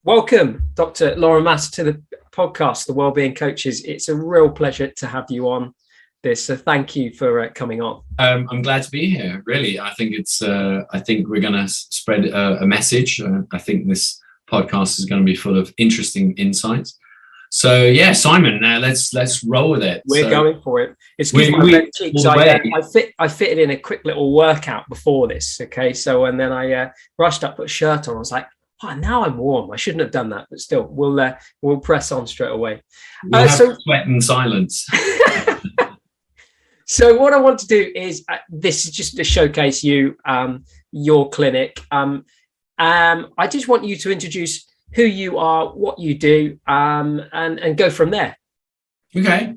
Welcome, Dr. Laurens Maas, to the podcast, The Wellbeing Coaches. It's a real pleasure to have you on this. So thank you for coming on. I'm glad to be here. Really, I think I think we're going to spread a message. I think this podcast is going to be full of interesting insights. So yeah, Simon, let's roll with it. We're going for it. Excuse my red cheeks. I fitted in a quick little workout before this. Okay, and then I rushed up, put a shirt on. I was like, oh, now I'm warm. I shouldn't have done that, but still, we'll press on straight away. We'll have sweat and silence. So what I want to do is this is just to showcase you, your clinic. I just want you to introduce who you are, what you do, and go from there. Okay.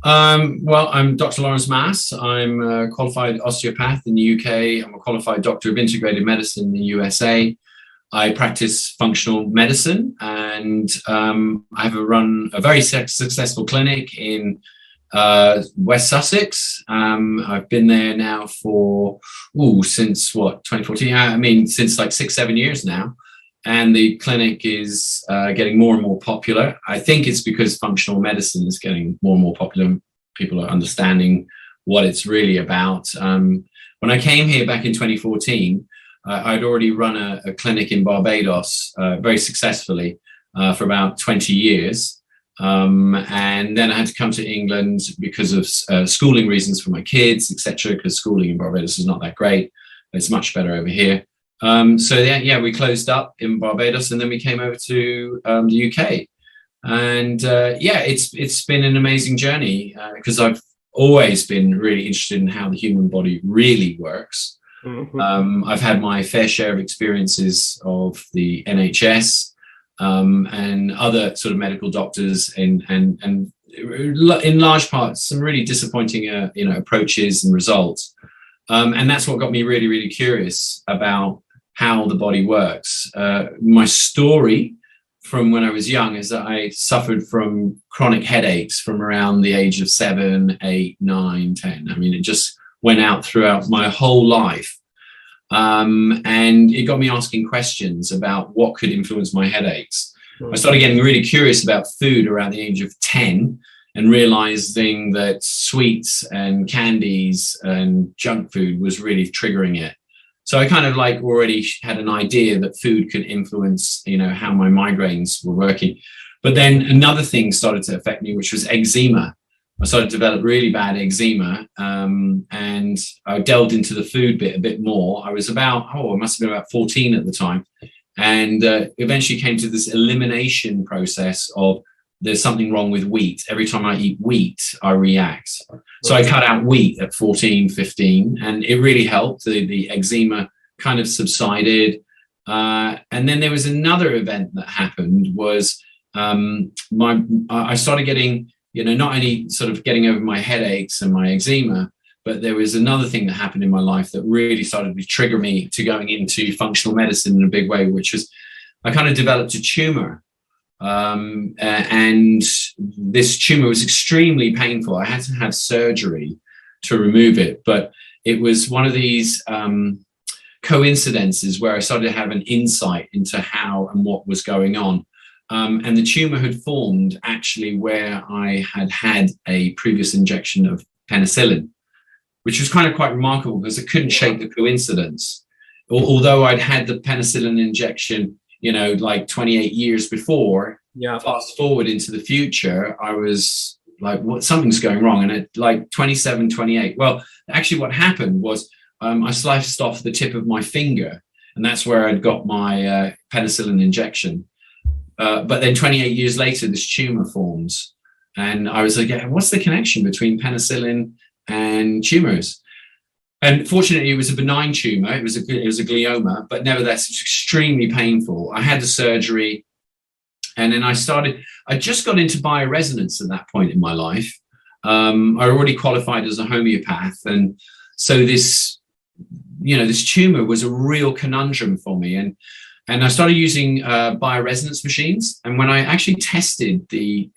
Well, I'm Dr. Laurens Maas. I'm a qualified osteopath in the UK. I'm a qualified doctor of integrated medicine in the USA. I practice functional medicine, and I have run a very successful clinic in West Sussex. I've been there now for since 2014. I mean, since like 6-7 years now, and the clinic is getting more and more popular. I think it's because functional medicine is getting more and more popular. People are understanding what it's really about. When I came here back in 2014. I'd already run a clinic in Barbados very successfully for about 20 years. And then I had to come to England because of schooling reasons for my kids, etc., because schooling in Barbados is not that great. It's much better over here. We closed up in Barbados, and then we came over to the UK. And it's been an amazing journey because I've always been really interested in how the human body really works. Mm-hmm. I've had my fair share of experiences of the NHS and other sort of medical doctors, and in large part some really disappointing approaches and results. And that's what got me really, really curious about how the body works. My story from when I was young is that I suffered from chronic headaches from around the age of 7, 8, 9, 10. I mean, it just went out throughout my whole life. And it got me asking questions about what could influence my headaches. I started getting really curious about food around the age of 10 and realizing that sweets and candies and junk food was really triggering it. So I kind of like already had an idea that food could influence, how my migraines were working. But then another thing started to affect me, which was eczema. I started to develop really bad eczema, and I delved into the food bit a bit more. I was I must have been about 14 at the time, and eventually came to this elimination process of there's something wrong with wheat. Every time I eat wheat, I react. So I cut out wheat at 14, 15, and it really helped. The eczema kind of subsided. And then there was another event that happened was I started getting not only sort of getting over my headaches and my eczema, but there was another thing that happened in my life that really started to trigger me to going into functional medicine in a big way, which was I kind of developed a tumor. And this tumor was extremely painful. I had to have surgery to remove it, but it was one of these coincidences where I started to have an insight into how and what was going on. And the tumor had formed actually where I had a previous injection of penicillin, which was kind of quite remarkable because I couldn't shake the coincidence. Although I'd had the penicillin injection, like 28 years before, fast forward into the future, I was like, something's going wrong. And at like 27, 28, well, actually what happened was I sliced off the tip of my finger, and that's where I'd got my penicillin injection. But then 28 years later, this tumor forms. And I was like, what's the connection between penicillin and tumors? And fortunately, it was a benign tumor. It was a glioma, but nevertheless, it's extremely painful. I had the surgery. And then I just got into bioresonance at that point in my life. I already qualified as a homeopath. And so this tumor was a real conundrum for me. And I started using bioresonance machines. And when I actually tested the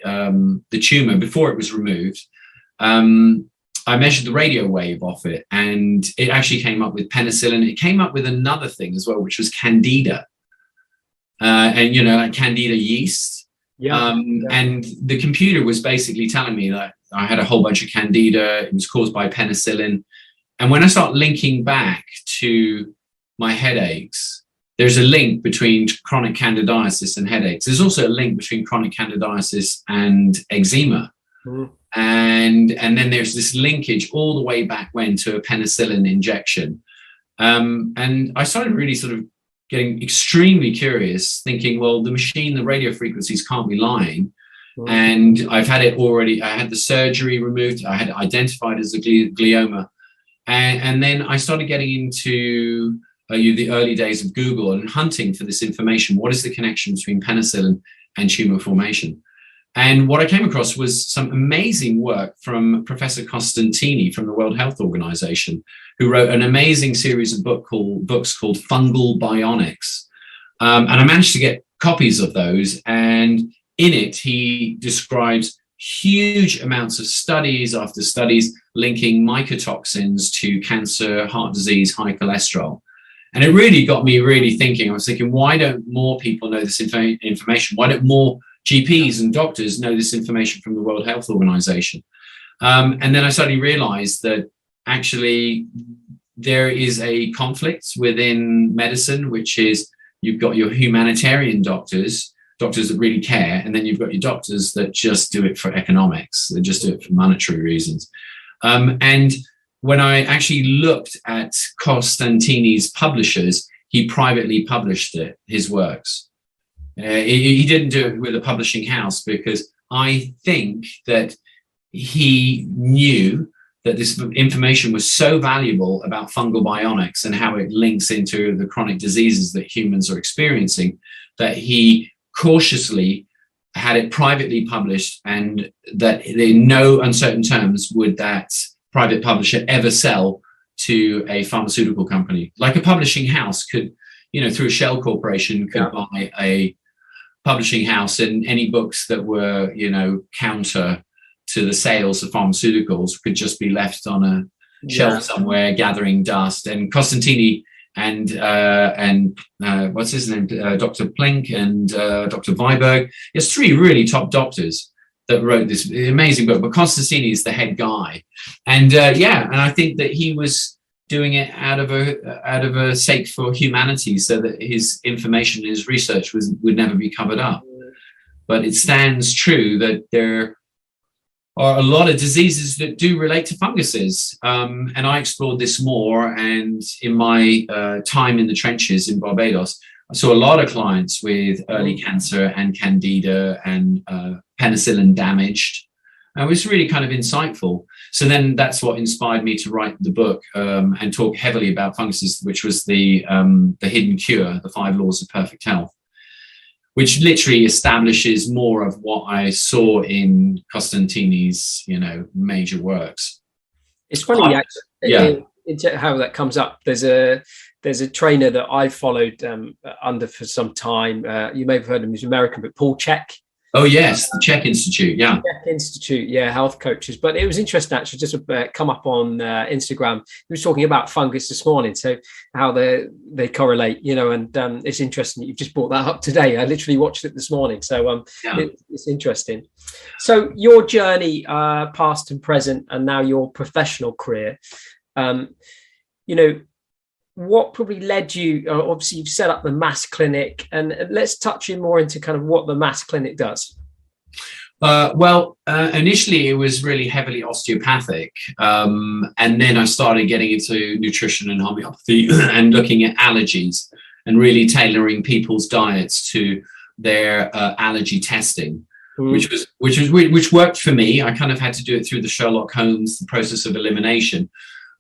tumor before it was removed, I measured the radio wave off it, and it actually came up with penicillin. It came up with another thing as well, which was candida. and like candida yeast. And the computer was basically telling me that I had a whole bunch of candida. It was caused by penicillin. And when I start linking back to my headaches, there's a link between chronic candidiasis and headaches. There's also a link between chronic candidiasis and eczema. And then there's this linkage all the way back when to a penicillin injection. And I started really sort of getting extremely curious, thinking, well, the radio frequencies can't be lying. And I've had it already. I had the surgery removed. I had it identified as a glioma. And then I started getting into the early days of Google and hunting for this information. What is the connection between penicillin and tumor formation? And what I came across was some amazing work from Professor Costantini from the World Health Organization, who wrote an amazing series of books called Fungal Bionics. And I managed to get copies of those. And in it, he describes huge amounts of studies after studies linking mycotoxins to cancer, heart disease, high cholesterol. And it really got me really thinking. I was thinking, why don't more people know this information? Why don't more GPs and doctors know this information from the World Health Organization? And then I suddenly realized that actually there is a conflict within medicine, which is you've got your humanitarian doctors that really care, and then you've got your doctors that just do it for economics. They just do it for monetary reasons. And when I actually looked at Costantini's publishers, he privately published his works. He didn't do it with a publishing house because I think that he knew that this information was so valuable about fungal bionics and how it links into the chronic diseases that humans are experiencing, that he cautiously had it privately published, and that in no uncertain terms would that private publisher ever sell to a pharmaceutical company. Like a publishing house could, through a shell corporation, could buy a publishing house, and any books that were, counter to the sales of pharmaceuticals could just be left on a shelf somewhere gathering dust. And Costantini and what's his name, Dr. Plink and Dr. Viberg, there's three really top doctors that wrote this amazing book, but Costantini is the head guy. And and I think that he was doing it out of a sake for humanity, so that his information, his research would never be covered up. But it stands true that there are a lot of diseases that do relate to funguses. And I explored this more. And in my time in the trenches in Barbados, I saw a lot of clients with early cancer and candida and penicillin damaged. And it was really kind of insightful. So then that's what inspired me to write the book and talk heavily about funguses, which was the Hidden Cure, the 5 Laws of Perfect Health, which literally establishes more of what I saw in Costantini's, major works. It's funny, how that comes up. There's a trainer that I followed under for some time. You may have heard of him. He's American, but Paul Chek. Oh yes, the Czech Institute, Czech Institute, health coaches. But it was interesting actually, just come up on Instagram. He was talking about fungus this morning, so how they correlate, and it's interesting that you've just brought that up today. I literally watched it this morning, so it's interesting. So your journey, past and present, and now your professional career, what probably led you, obviously you've set up the Maas Clinic, and let's touch in more into kind of what the Maas Clinic does. Initially it was really heavily osteopathic. And then I started getting into nutrition and homeopathy and looking at allergies and really tailoring people's diets to their allergy testing, which worked for me. I kind of had to do it through the Sherlock Holmes, the process of elimination.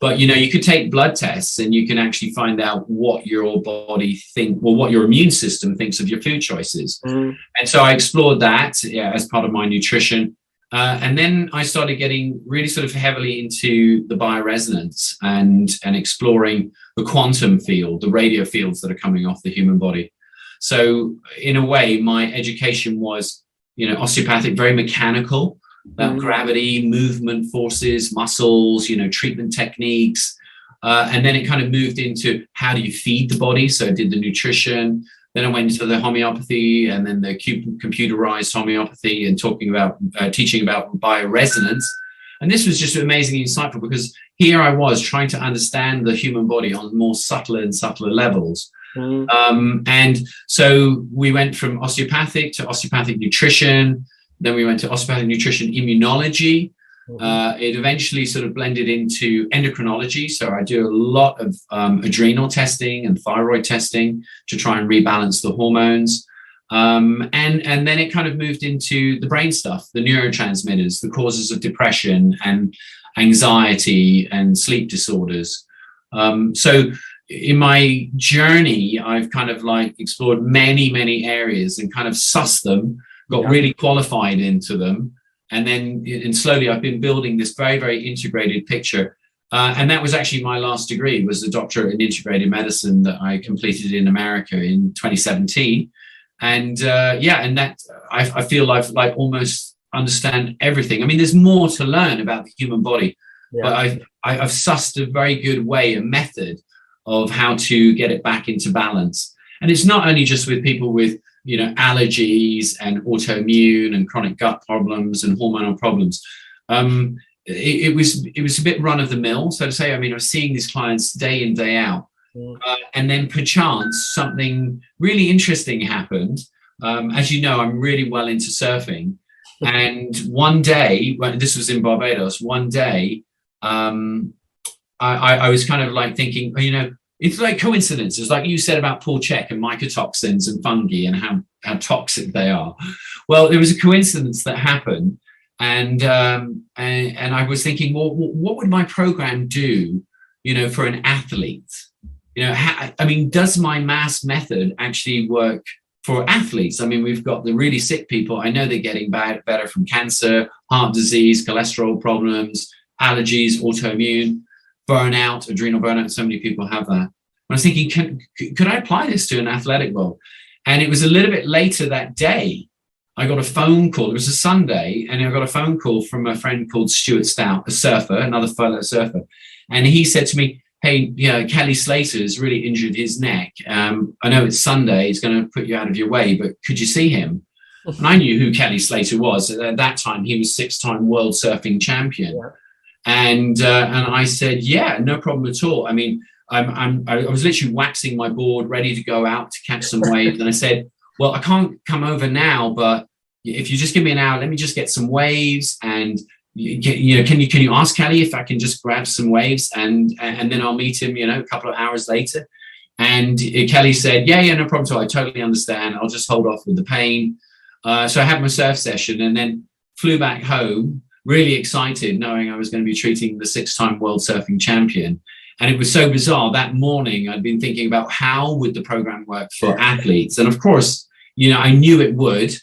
But, you could take blood tests and you can actually find out what your body what your immune system thinks of your food choices. And so I explored that as part of my nutrition. And then I started getting really sort of heavily into the bioresonance and exploring the quantum field, the radio fields that are coming off the human body. So in a way, my education was, osteopathic, very mechanical. About gravity, movement forces, muscles, treatment techniques. And then it kind of moved into how do you feed the body? So I did the nutrition, Then I went into the homeopathy and then the computerized homeopathy and teaching about bioresonance. And this was just amazingly insightful because here I was trying to understand the human body on more subtler and subtler levels. And so we went from osteopathic to osteopathic nutrition. Then we went to osteopathic nutrition immunology. It eventually sort of blended into endocrinology. So I do a lot of adrenal testing and thyroid testing to try and rebalance the hormones. And then it kind of moved into the brain stuff, the neurotransmitters, the causes of depression and anxiety and sleep disorders. So in my journey, I've kind of like explored many areas and kind of sussed them, got really qualified into them. And slowly I've been building this very integrated picture. And that was actually my last degree, was a doctorate in integrated medicine that I completed in America in 2017. And and that I feel I've like almost understand everything. I mean, there's more to learn about the human body, but I've sussed a very good way, a method of how to get it back into balance. And it's not only just with people with allergies and autoimmune and chronic gut problems and hormonal problems. It was a bit run of the mill, so to say. I mean, I was seeing these clients day in, day out. And then perchance something really interesting happened. As you know, I'm really well into surfing. And one day, when this was in Barbados, one day, I was kind of like thinking, it's like coincidences, like you said about Paul Chek and mycotoxins and fungi and how toxic they are. Well, there was a coincidence that happened, and I was thinking, well, what would my program do, for an athlete? Does my Maas method actually work for athletes? I mean, we've got the really sick people. I know they're getting better from cancer, heart disease, cholesterol problems, allergies, autoimmune, burnout, adrenal burnout. So many people have that. And I was thinking, could I apply this to an athletic world? And it was a little bit later that day, I got a phone call. It was a Sunday, and I got a phone call from a friend called Stuart Stout, a surfer, another fellow surfer. And he said to me, hey, Kelly Slater has really injured his neck. I know it's Sunday, he's going to put you out of your way, but could you see him? And I knew who Kelly Slater was. At that time, he was 6-time world surfing champion. Yeah. And I said, yeah, no problem at all. I mean, I was literally waxing my board, ready to go out to catch some waves. And I said, well, I can't come over now, but if you just give me an hour, let me just get some waves. And can you ask Kelly if I can just grab some waves, and then I'll meet him, a couple of hours later. And Kelly said, yeah, no problem at all. I totally understand. I'll just hold off with the pain. So I had my surf session and then flew back home, really excited, knowing I was going to be treating the 6-time world surfing champion. And it was so bizarre. That morning, I'd been thinking about how would the program work for athletes. And of course, I knew it would.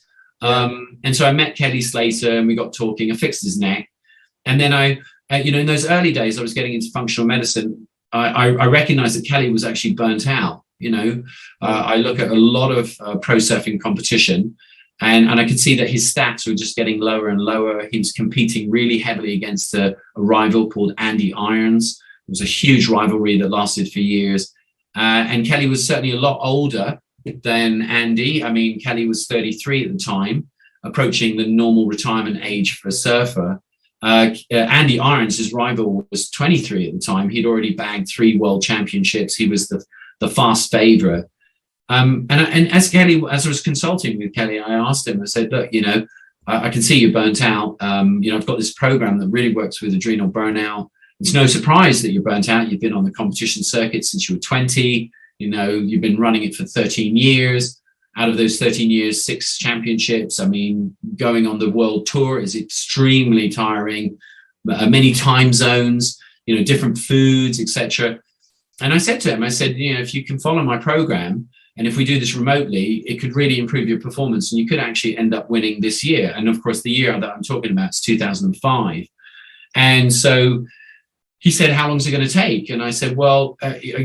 And so I met Kelly Slater and we got talking. I fixed his neck. And then in those early days, I was getting into functional medicine. I recognized that Kelly was actually burnt out. I look at a lot of pro surfing competition, and I could see that his stats were just getting lower and lower. He was competing really heavily against a rival called Andy Irons. It was a huge rivalry that lasted for years. And Kelly was certainly a lot older than Andy. I mean, Kelly was 33 at the time, approaching the normal retirement age for a surfer. Andy Irons, his rival, was 23 at the time. He'd already bagged 3 world championships. He was the fast favorite. And as I was consulting with Kelly, I asked him, I said, look, I can see you're burnt out. I've got this program that really works with adrenal burnout. It's no surprise that you're burnt out. You've been on the competition circuit since you were 20. You've been running it for 13 years. Out of those 13 years, 6 championships. I mean, going on the world tour is extremely tiring. Many time zones, different foods, etc. And I said to him, if you can follow my program, and if we do this remotely, it could really improve your performance, and you could actually end up winning this year. And of course, the year that I'm talking about is 2005. And so he said, how long is it going to take? And I said, well,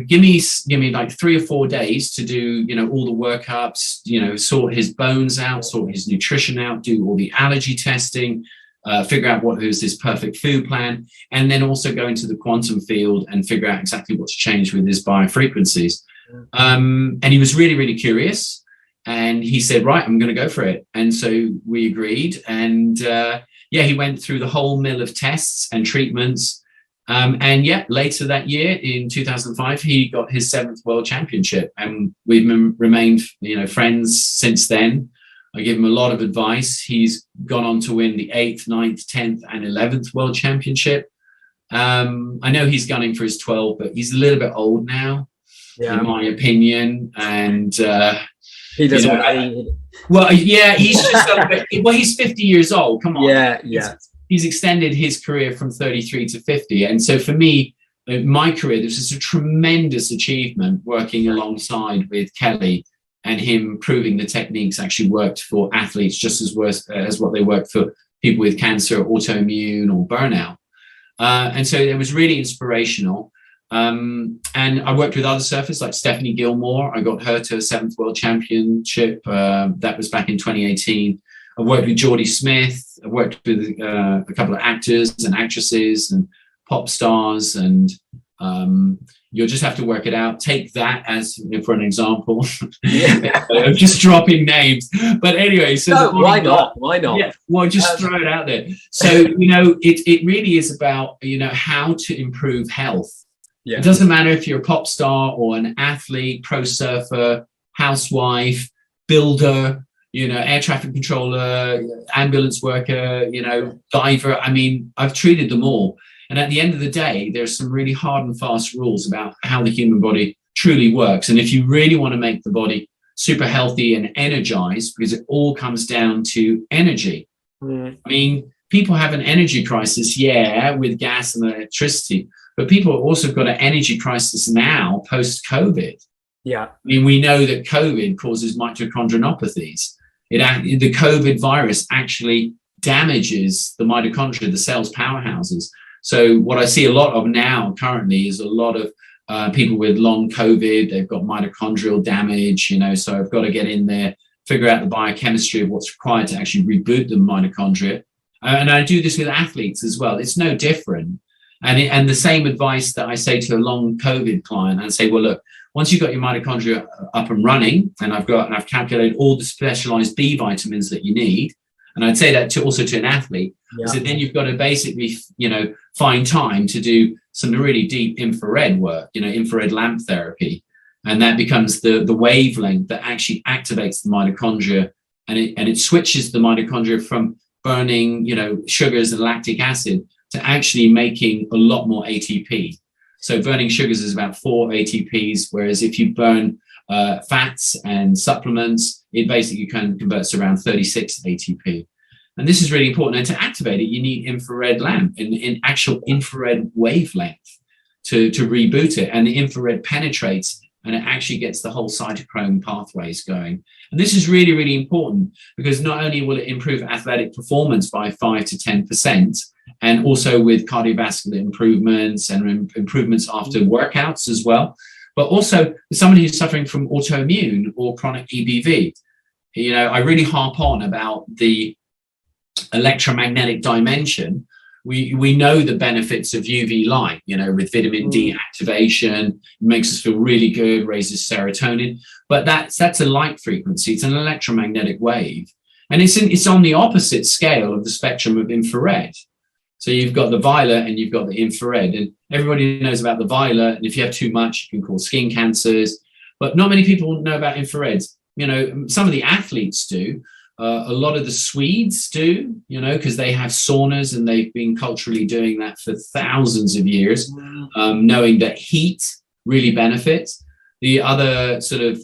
give me like 3 or 4 days to do, all the workups, sort his bones out, sort his nutrition out, do all the allergy testing, figure out what is his perfect food plan, and then also go into the quantum field and figure out exactly what to change with his biofrequencies. And he was really, really curious. And he said, right, I'm going to go for it. And so we agreed. And he went through the whole mill of tests and treatments. Later that year in 2005, he got his 7th world championship. And we've remained, friends since then. I give him a lot of advice. He's gone on to win the 8th, 9th, 10th, and 11th world championship. I know he's gunning for his 12th, but he's a little bit old now, in my opinion. And he doesn't. He's just he's 50 years old. Come on. He's extended his career from 33 to 50. And so for me, my career, this is a tremendous achievement working alongside with Kelly, and him proving the techniques actually worked for athletes just as what they worked for people with cancer, autoimmune, or burnout. And so it was really inspirational. And I worked with other surfers like Stephanie Gilmore. I got her to a 7th world championship. That was back in 2018. I worked with Geordie Smith. I worked with a couple of actors and actresses and pop stars, and you'll just have to work it out. Take that as for an example. I'm just dropping names, but anyway. So why not? Why not? Yeah, well, just throw it out there. So it really is about how to improve health. Yeah. It doesn't matter if you're a pop star or an athlete, pro surfer, housewife, builder, air traffic controller, ambulance worker, diver. I mean, I've treated them all. And at the end of the day, there's some really hard and fast rules about how the human body truly works. And if you really want to make the body super healthy and energized, because it all comes down to energy. I mean, people have an energy crisis, with gas and electricity, but people have also got an energy crisis now post-COVID. Yeah. I mean, we know that COVID causes mitochondriopathies. The COVID virus actually damages the mitochondria, the cell's powerhouses. So what I see a lot of now currently is a lot of people with long COVID. They've got mitochondrial damage, so I've got to get in there, figure out the biochemistry of what's required to actually reboot the mitochondria. And I do this with athletes as well. It's no different. And the same advice that I say to a long COVID client, I say, well, look, once you've got your mitochondria up and running, and I've calculated all the specialized B vitamins that you need, and I'd say that also to an athlete. Yeah. So then you've got to basically, find time to do some really deep infrared work, infrared lamp therapy. And that becomes the wavelength that actually activates the mitochondria, and it switches the mitochondria from burning, sugars and lactic acid to actually making a lot more ATP. So burning sugars is about 4 ATPs, whereas if you burn fats and supplements, it basically converts around 36 ATP. And this is really important. And to activate it, you need infrared lamp in actual infrared wavelength to reboot it. And the infrared penetrates and it actually gets the whole cytochrome pathways going. And this is really, really important because not only will it improve athletic performance by 5 to 10%, and also with cardiovascular improvements and improvements after workouts as well, but also somebody who's suffering from autoimmune or chronic EBV. I really harp on about the electromagnetic dimension. We know the benefits of UV light, with vitamin D activation, makes us feel really good, raises serotonin, but that's a light frequency. It's an electromagnetic wave, and it's on the opposite scale of the spectrum of infrared. So you've got the violet and you've got the infrared, and everybody knows about the violet, and if you have too much, it can cause skin cancers, but not many people know about infrareds. Some of the athletes do. A lot of the Swedes do, because they have saunas and they've been culturally doing that for thousands of years, knowing that heat really benefits. The other sort of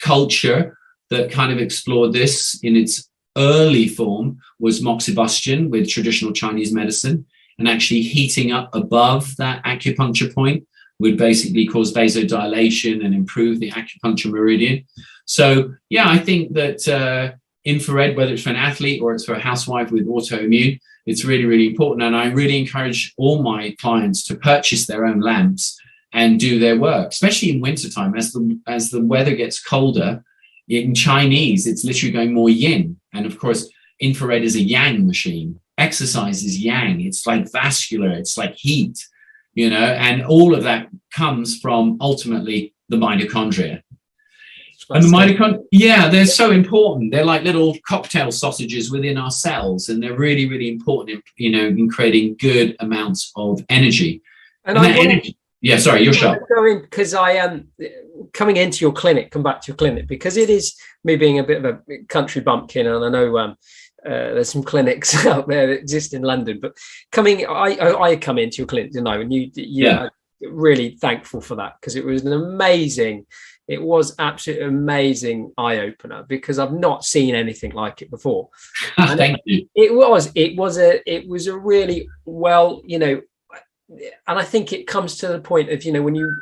culture that kind of explored this in its early form was moxibustion with traditional Chinese medicine, and actually heating up above that acupuncture point would basically cause vasodilation and improve the acupuncture meridian. So, I think that infrared, whether it's for an athlete or it's for a housewife with autoimmune, it's really, really important. And I really encourage all my clients to purchase their own lamps and do their work, especially in wintertime, as the weather gets colder. In Chinese, it's literally going more yin. And of course, infrared is a yang machine. Exercise is yang. It's like vascular. It's like heat, and all of that comes from ultimately the mitochondria. And the mitochondria, yeah, they're so important. They're like little cocktail sausages within our cells, and they're really, really important in, in creating good amounts of energy. And that energy, yeah, sorry, you're sharp. Because I am coming into your clinic, come back to your clinic, because it is me being a bit of a country bumpkin, and I know there's some clinics out there that exist in London, but I come into your clinic, and you are really thankful for that, because it was absolutely amazing eye-opener, because I've not seen anything like it before. Thank you. It was a really well, and I think it comes to the point of, when you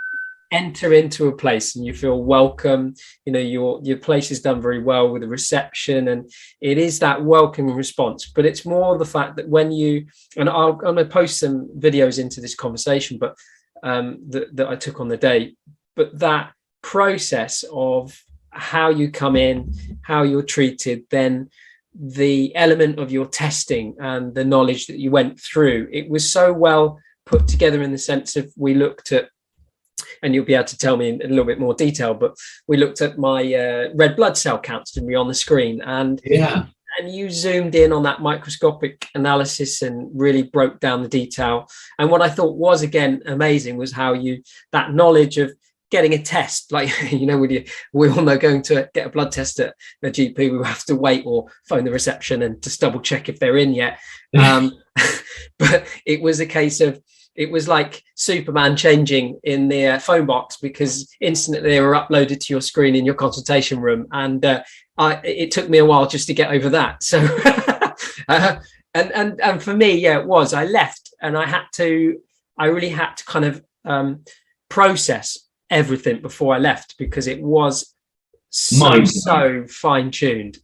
enter into a place and you feel welcome, your place is done very well with the reception, and it is that welcoming response. But it's more the fact that when you, and I'm going to post some videos into this conversation, but that I took on the day, but that process of how you come in, how you're treated, then the element of your testing and the knowledge that you went through, it was so well put together in the sense of, we looked at, and you'll be able to tell me in a little bit more detail, but we looked at my red blood cell counts, didn't we, on the screen, and you zoomed in on that microscopic analysis and really broke down the detail. And what I thought was, again, amazing was how that knowledge of getting a test, like, we all know, going to get a blood test at a GP, we have to wait or phone the reception and just double check if they're in yet. But it was a case of, it was like Superman changing in the phone box, because instantly they were uploaded to your screen in your consultation room. And it took me a while just to get over that. So, and for me, it was, I left, and I really had to kind of process everything before I left, because it was so fine-tuned.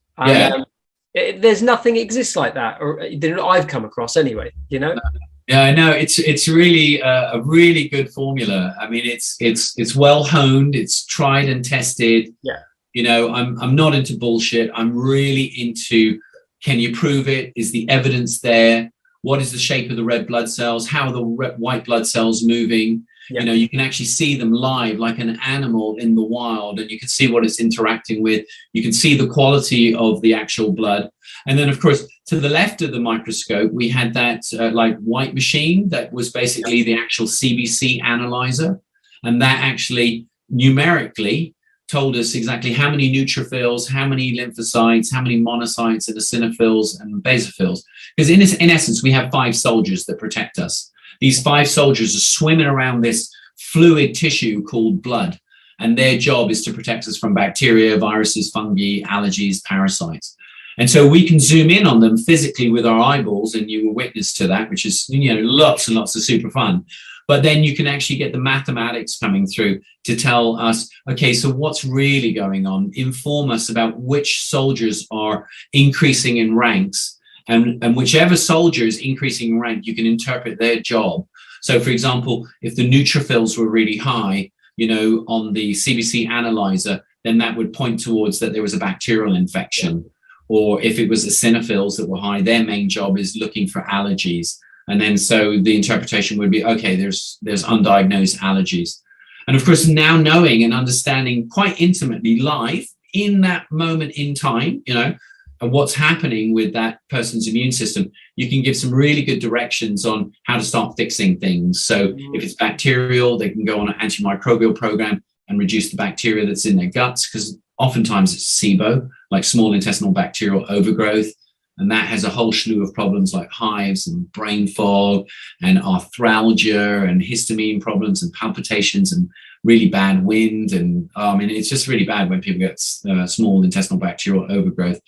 There's nothing exists like that, or that I've come across anyway, Yeah, I know. It's really a really good formula. I mean, it's well honed, it's tried and tested. Yeah. I'm not into bullshit. I'm really into, can you prove it? Is the evidence there? What is the shape of the red blood cells? How are the white blood cells moving? Yeah. You can actually see them live, like an animal in the wild, and you can see what it's interacting with. You can see the quality of the actual blood. And then, of course, to the left of the microscope, we had that like white machine that was basically the actual CBC analyzer. And that actually numerically told us exactly how many neutrophils, how many lymphocytes, how many monocytes, and eosinophils and basophils. Because in essence, we have 5 soldiers that protect us. These 5 soldiers are swimming around this fluid tissue called blood, and their job is to protect us from bacteria, viruses, fungi, allergies, parasites. And so we can zoom in on them physically with our eyeballs, and you were witness to that, which is, lots and lots of super fun. But then you can actually get the mathematics coming through to tell us, okay, so what's really going on? Inform us about which soldiers are increasing in ranks. And whichever soldier is increasing in rank, you can interpret their job. So, for example, if the neutrophils were really high, on the CBC analyzer, then that would point towards that there was a bacterial infection. Or if it was eosinophils that were high, their main job is looking for allergies. And then so the interpretation would be, okay, there's undiagnosed allergies. And of course, now knowing and understanding quite intimately live in that moment in time, and what's happening with that person's immune system, you can give some really good directions on how to start fixing things. So if it's bacterial, they can go on an antimicrobial program and reduce the bacteria that's in their guts, because oftentimes it's SIBO, like small intestinal bacterial overgrowth. And that has a whole slew of problems like hives and brain fog and arthralgia and histamine problems and palpitations and really bad wind. And it's just really bad when people get small intestinal bacterial overgrowth.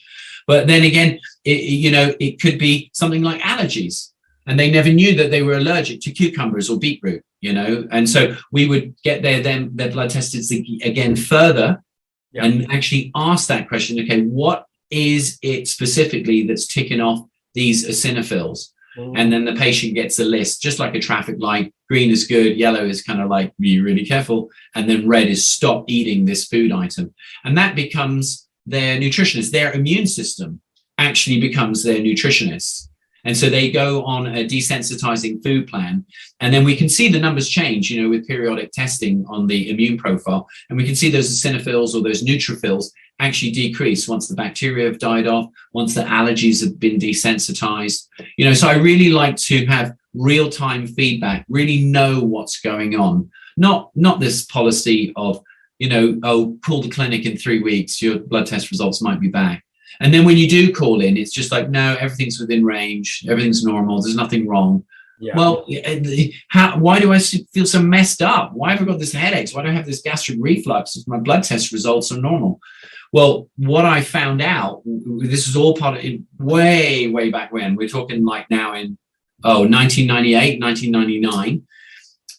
But then again, it could be something like allergies, and they never knew that they were allergic to cucumbers or beetroot, and so we would get their blood tested again further and actually ask that question, okay, what is it specifically that's ticking off these eosinophils? And then the patient gets a list, just like a traffic light. Green is good, yellow is kind of like, be really careful, and then red is stop eating this food item. And that becomes their nutritionist. Their immune system actually becomes their nutritionist. And so they go on a desensitizing food plan. And then we can see the numbers change, you know, with periodic testing on the immune profile. And we can see those eosinophils or those neutrophils actually decrease once the bacteria have died off, once the allergies have been desensitized. You know, so I really like to have real-time feedback, really know what's going on. Not this policy of, you know, oh, call the clinic in 3 weeks, your blood test results might be back. And then when you do call in, it's just like, no, everything's within range, everything's normal, there's nothing wrong. Yeah. Well, why do I feel so messed up? Why have I got this headaches? Why do I have this gastric reflux if my blood test results are normal? Well, what I found out, this was all part of it way back when. We're talking like now in 1998, 1999.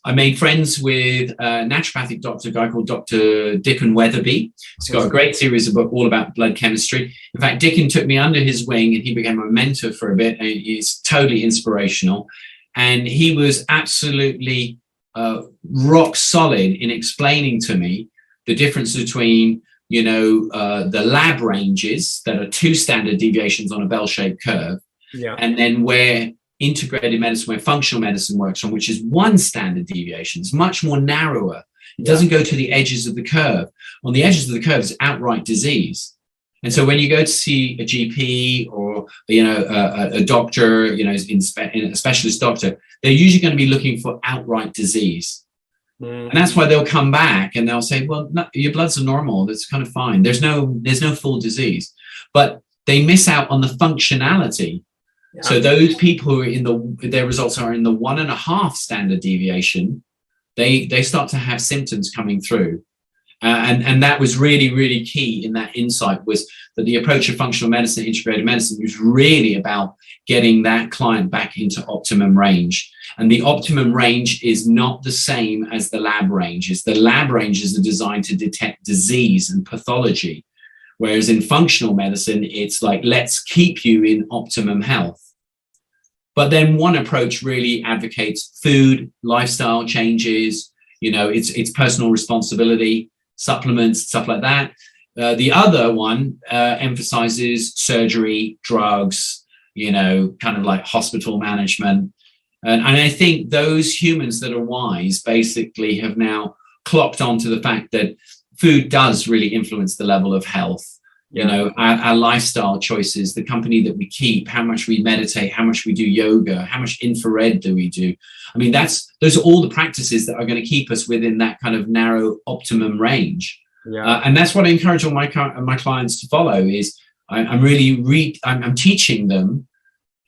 I made friends with a naturopathic doctor, a guy called Dr. Dickon Weatherby. He's got a great series of books all about blood chemistry. In fact, Dickon took me under his wing and he became a mentor for a bit. And he's totally inspirational. And he was absolutely rock solid in explaining to me the difference between, you know, the lab ranges that are 2 standard deviations on a bell-shaped curve, and then where integrated medicine, where functional medicine works from, which is 1 standard deviation. It's much more narrower. It doesn't go to the edges of the curve. On the edges of the curve is outright disease. And so when you go to see a GP or, you know, a doctor, you know, in a specialist doctor, they're usually going to be looking for outright disease. And that's why they'll come back and they'll say, well, no, your bloods are normal. That's kind of fine. There's no full disease, but they miss out on the functionality. Yeah. So those people who are their results are in the 1.5 standard deviation, they start to have symptoms coming through. And that was really key in that insight, was that the approach of functional medicine, integrated medicine, was really about getting that client back into optimum range. And the optimum range is not the same as the lab ranges. The lab ranges are designed to detect disease and pathology. Whereas in functional medicine, it's like, let's keep you in optimum health. But then one approach really advocates food, lifestyle changes, you know, it's personal responsibility, supplements, stuff like that. The other one emphasizes surgery, drugs, you know, kind of like hospital management. And I think those humans that are wise basically have now clocked onto the fact that food does really influence the level of health. You know, our lifestyle choices, the company that we keep, how much we meditate, how much we do yoga, how much infrared do we do? I mean, those are all the practices that are going to keep us within that kind of narrow optimum range. And that's what I encourage all my clients to follow. Is I'm teaching them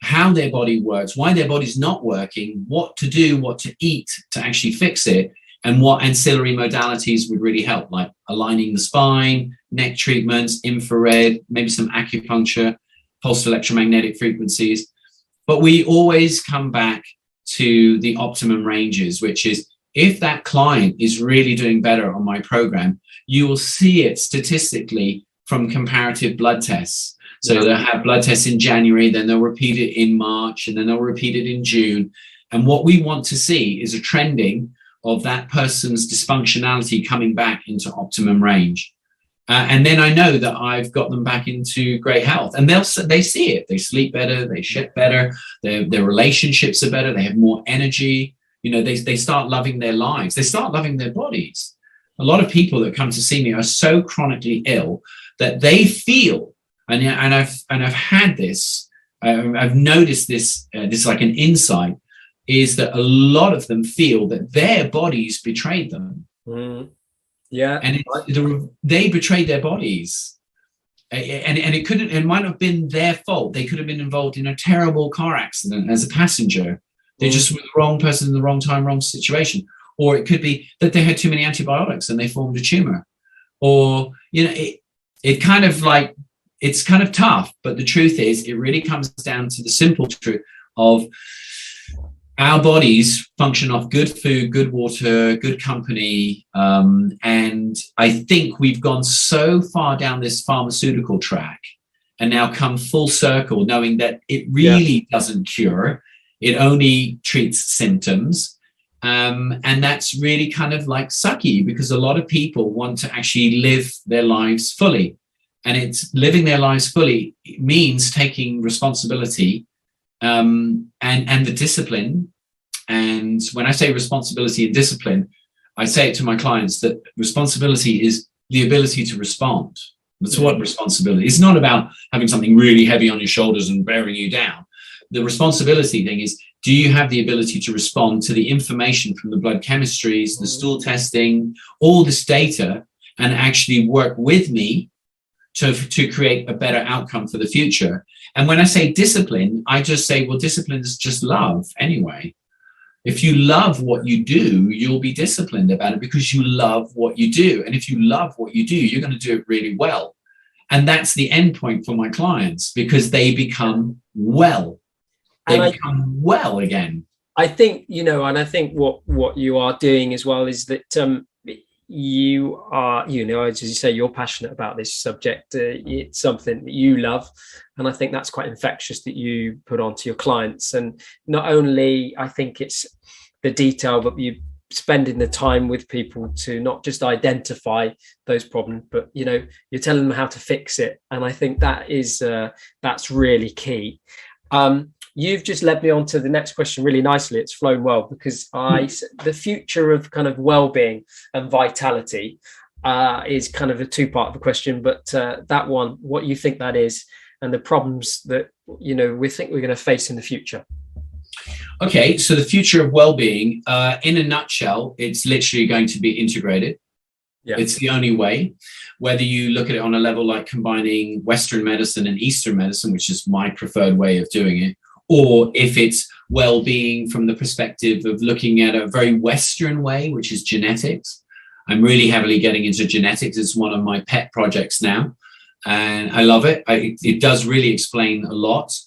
how their body works, why their body's not working, what to do, what to eat to actually fix it, and what ancillary modalities would really help, like aligning the spine, neck treatments, infrared, maybe some acupuncture, pulsed electromagnetic frequencies. But we always come back to the optimum ranges, which is, if that client is really doing better on my program, you will see it statistically from comparative blood tests. So they'll have blood tests in January, then they'll repeat it in March, and then they'll repeat it in June. And what we want to see is a trending of that person's dysfunctionality coming back into optimum range. And then I know that I've got them back into great health, and they see it. They sleep better, they shed better, their relationships are better, they have more energy. You know, they start loving their lives, they start loving their bodies. A lot of people that come to see me are so chronically ill that they feel, and I've had this, I've noticed this, this is like an insight, is that a lot of them feel that their bodies betrayed them. And they betrayed their bodies, and it might have been their fault. They could have been involved in a terrible car accident as a passenger. They just were the wrong person in the wrong time, wrong situation. Or it could be that they had too many antibiotics and they formed a tumor. Or, you know, it kind of like, it's kind of tough, but the truth is, it really comes down to the simple truth of our bodies function off good food, good water, good company. And I think we've gone so far down this pharmaceutical track and now come full circle, knowing that it really doesn't cure. It only treats symptoms. And that's really kind of like sucky, because a lot of people want to actually live their lives fully. And it's living their lives fully means taking responsibility and the discipline. And when I say responsibility and discipline, I say it to my clients that responsibility is the ability to respond. That's what responsibility is. It's not about having something really heavy on your shoulders and bearing you down. The responsibility thing is, do you have the ability to respond to the information from the blood chemistries, the stool testing, all this data, and actually work with me to create a better outcome for the future? And when I say discipline, I just say, well, discipline is just love anyway. If you love what you do, you'll be disciplined about it because you love what you do. And if you love what you do, you're going to do it really well. And that's the end point for my clients, because they become well. They become well again. I think, and I think what you are doing as well is that you are, as you say, you're passionate about this subject. It's something that you love. And I think that's quite infectious that you put onto your clients. And not only, I think it's the detail, but you spending the time with people to not just identify those problems, but, you're telling them how to fix it. And I think that is, that's really key. You've just led me on to the next question really nicely. It's flown well, because the future of kind of well-being and vitality is kind of a two-part of the question, but that one, what you think that is, and the problems that, we think we're going to face in the future. Okay, so the future of well-being, in a nutshell, it's literally going to be integrated. Yeah. It's the only way. Whether you look at it on a level like combining Western medicine and Eastern medicine, which is my preferred way of doing it, or if it's well-being from the perspective of looking at a very Western way, which is genetics. I'm really heavily getting into genetics. It's one of my pet projects now, and I love it. It does really explain a lot.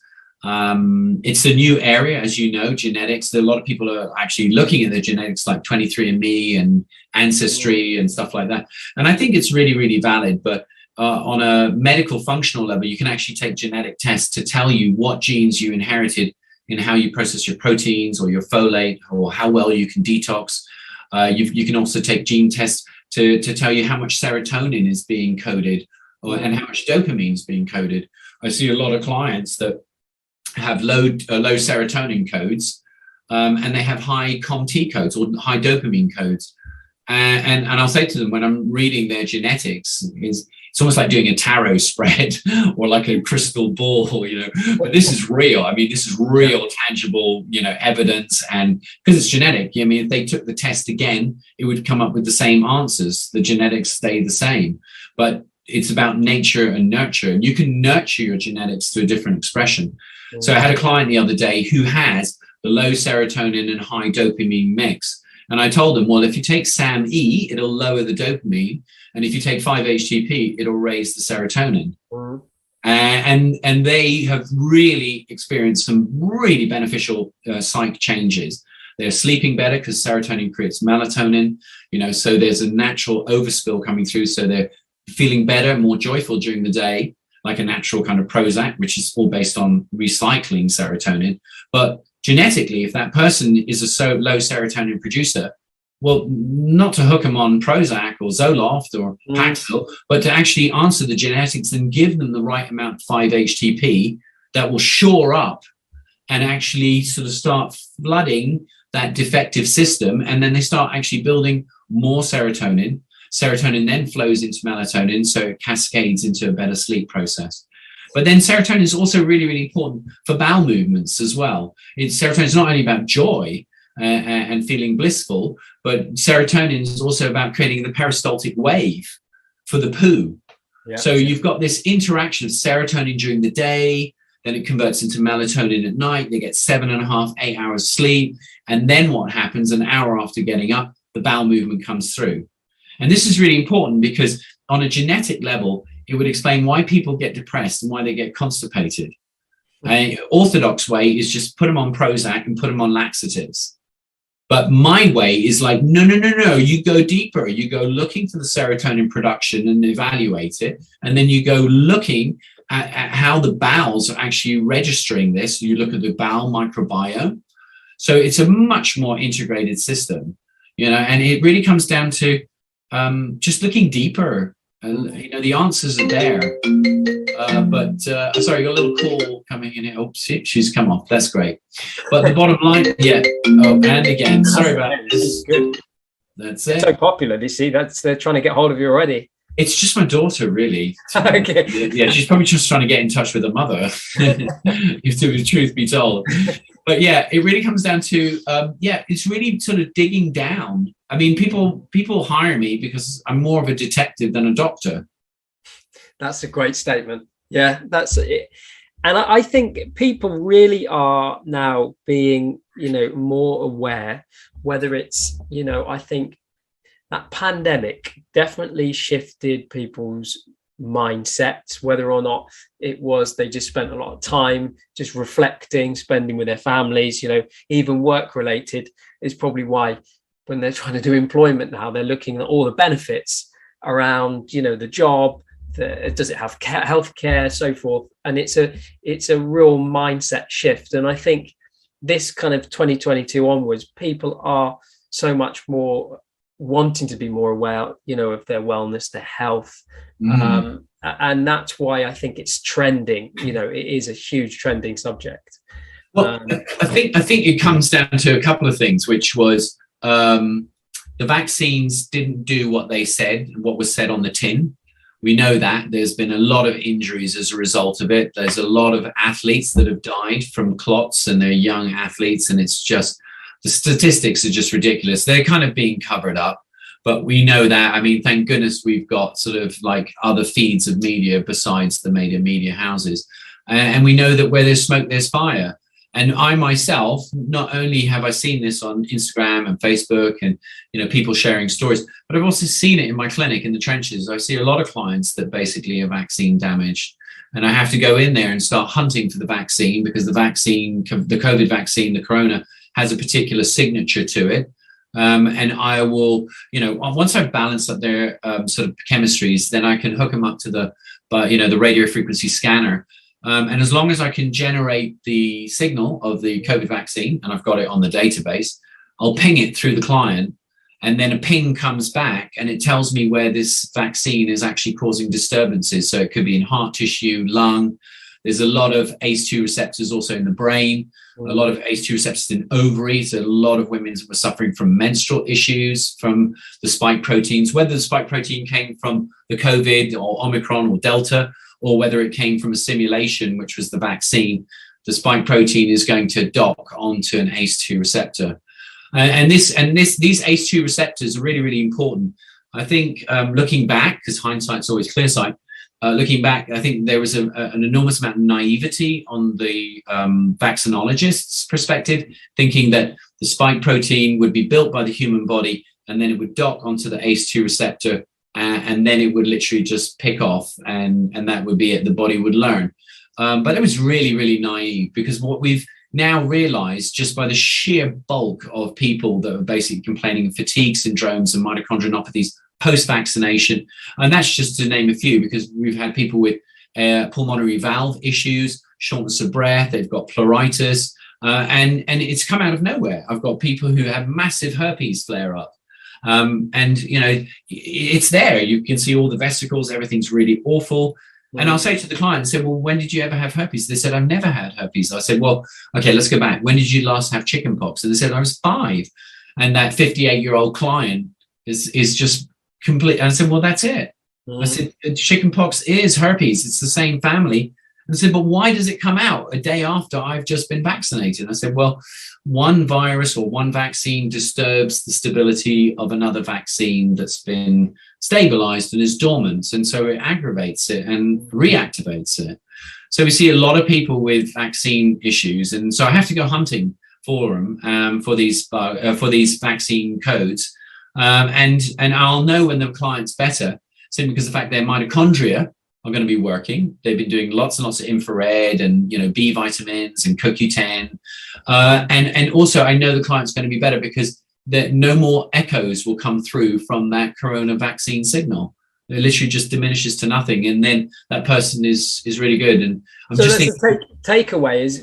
It's a new area, as you know, genetics. A lot of people are actually looking at the genetics, like 23andMe and Ancestry and stuff like that. And I think it's really, really valid. But on a medical functional level, you can actually take genetic tests to tell you what genes you inherited in how you process your proteins or your folate, or how well you can detox. You can also take gene tests to tell you how much serotonin is being coded, and how much dopamine is being coded. I see a lot of clients that have low serotonin codes, and they have high COMT codes or high dopamine codes. And I'll say to them, when I'm reading their genetics, it's almost like doing a tarot spread or like a crystal ball, but this is real. I mean, this is real, tangible, evidence. And because it's genetic, if they took the test again, it would come up with the same answers. The genetics stay the same, but it's about nature and nurture. And you can nurture your genetics through a different expression. So I had a client the other day who has the low serotonin and high dopamine mix. And I told them, well, if you take SAMe, it'll lower the dopamine. And if you take 5-HTP, it'll raise the serotonin. And they have really experienced some really beneficial psych changes. They're sleeping better because serotonin creates melatonin, so there's a natural overspill coming through. So they're feeling better, more joyful during the day, like a natural kind of Prozac, which is all based on recycling serotonin. But genetically, if that person is a low serotonin producer, well, not to hook them on Prozac or Zoloft or Paxil, but to actually answer the genetics and give them the right amount of 5-HTP that will shore up and actually sort of start flooding that defective system. And then they start actually building more serotonin. Serotonin then flows into melatonin, so it cascades into a better sleep process. But then serotonin is also really, really important for bowel movements as well. Serotonin is not only about joy and feeling blissful, but serotonin is also about creating the peristaltic wave for the poo. Yeah. So you've got this interaction of serotonin during the day, then it converts into melatonin at night. They get 7.5, 8 hours sleep. And then what happens an hour after getting up, the bowel movement comes through. And this is really important because on a genetic level, it would explain why people get depressed and why they get constipated. An orthodox way is just put them on Prozac and put them on laxatives. But my way is like, no, you go deeper. You go looking for the serotonin production and evaluate it. And then you go looking at how the bowels are actually registering this. You look at the bowel microbiome. So it's a much more integrated system, and it really comes down to just looking deeper And the answers are there. But sorry, got a little call coming in here. Oh, she's come off. That's great. But the bottom line, yeah. Oh, and again, sorry about this. Good. That's it. So popular. You see, they're trying to get hold of you already. It's just my daughter, really. Okay. Yeah, she's probably just trying to get in touch with her mother, if the truth be told. But yeah, it really comes down to, it's really sort of digging down. I mean, people hire me because I'm more of a detective than a doctor. That's a great statement. Yeah, that's it. And I think people really are now being, more aware, whether it's, I think that pandemic definitely shifted people's mindsets, whether or not it was they just spent a lot of time just reflecting, spending with their families, even work related is probably why when they're trying to do employment now, they're looking at all the benefits around, the job, does it have healthcare, so forth. And it's a real mindset shift. And I think this kind of 2022 onwards, people are so much more wanting to be more aware, of their wellness, their health. And that's why I think it's trending. It is a huge trending subject. Well, I think it comes down to a couple of things, which was the vaccines didn't do what they said, what was said on the tin. We know that there's been a lot of injuries as a result of it. There's a lot of athletes that have died from clots, and they're young athletes, and it's just, the statistics are just ridiculous. They're kind of being covered up, but we know that. I mean, thank goodness we've got sort of like other feeds of media besides the major media houses. And we know that where there's smoke, there's fire. And I myself, not only have I seen this on Instagram and Facebook and, people sharing stories, but I've also seen it in my clinic in the trenches. I see a lot of clients that basically are vaccine damaged. And I have to go in there and start hunting for the vaccine, because the vaccine, the COVID vaccine, the corona, has a particular signature to it. And I will, once I've balanced up their sort of chemistries, then I can hook them up to the radio frequency scanner. And as long as I can generate the signal of the COVID vaccine, and I've got it on the database, I'll ping it through the client, and then a ping comes back and it tells me where this vaccine is actually causing disturbances. So it could be in heart tissue, lung. There's a lot of ACE2 receptors also in the brain, a lot of ACE2 receptors in ovaries. A lot of women were suffering from menstrual issues from the spike proteins, whether the spike protein came from the COVID or Omicron or Delta, or whether it came from a simulation, which was the vaccine. The spike protein is going to dock onto an ACE2 receptor. And these ACE2 receptors are really, really important. I think looking back, because hindsight's always clear sight, looking back, I think there was an enormous amount of naivety on the vaccinologists' perspective, thinking that the spike protein would be built by the human body and then it would dock onto the ACE2 receptor, and then it would literally just pick off, and that would be it. The body would learn. But it was really, really naive, because what we've now realized, just by the sheer bulk of people that are basically complaining of fatigue syndromes and mitochondriopathies post-vaccination, and that's just to name a few, because we've had people with pulmonary valve issues, shortness of breath, they've got pleuritis, and it's come out of nowhere. I've got people who have massive herpes flare up. And it's there. You can see all the vesicles, everything's really awful. And I'll say to the client, I said, well, when did you ever have herpes? They said, I've never had herpes. I said, well, okay, let's go back. When did you last have chicken pox? And they said, I was 5. And that 58-year-old client is just complete. And I said, well, that's it. I said, chicken pox is herpes. It's the same family. And I said, but why does it come out a day after I've just been vaccinated? I said, well, one virus or one vaccine disturbs the stability of another vaccine that's been stabilized and is dormant. And so it aggravates it and reactivates it. So we see a lot of people with vaccine issues. And so I have to go hunting for them, for these vaccine codes. And I'll know when the client's better, simply because the fact their mitochondria are going to be working. They've been doing lots and lots of infrared and B vitamins and CoQ10, and also I know the client's going to be better because no more echoes will come through from that corona vaccine signal. It literally just diminishes to nothing, and then that person is really good. And I'm so just thinking, takeaway is,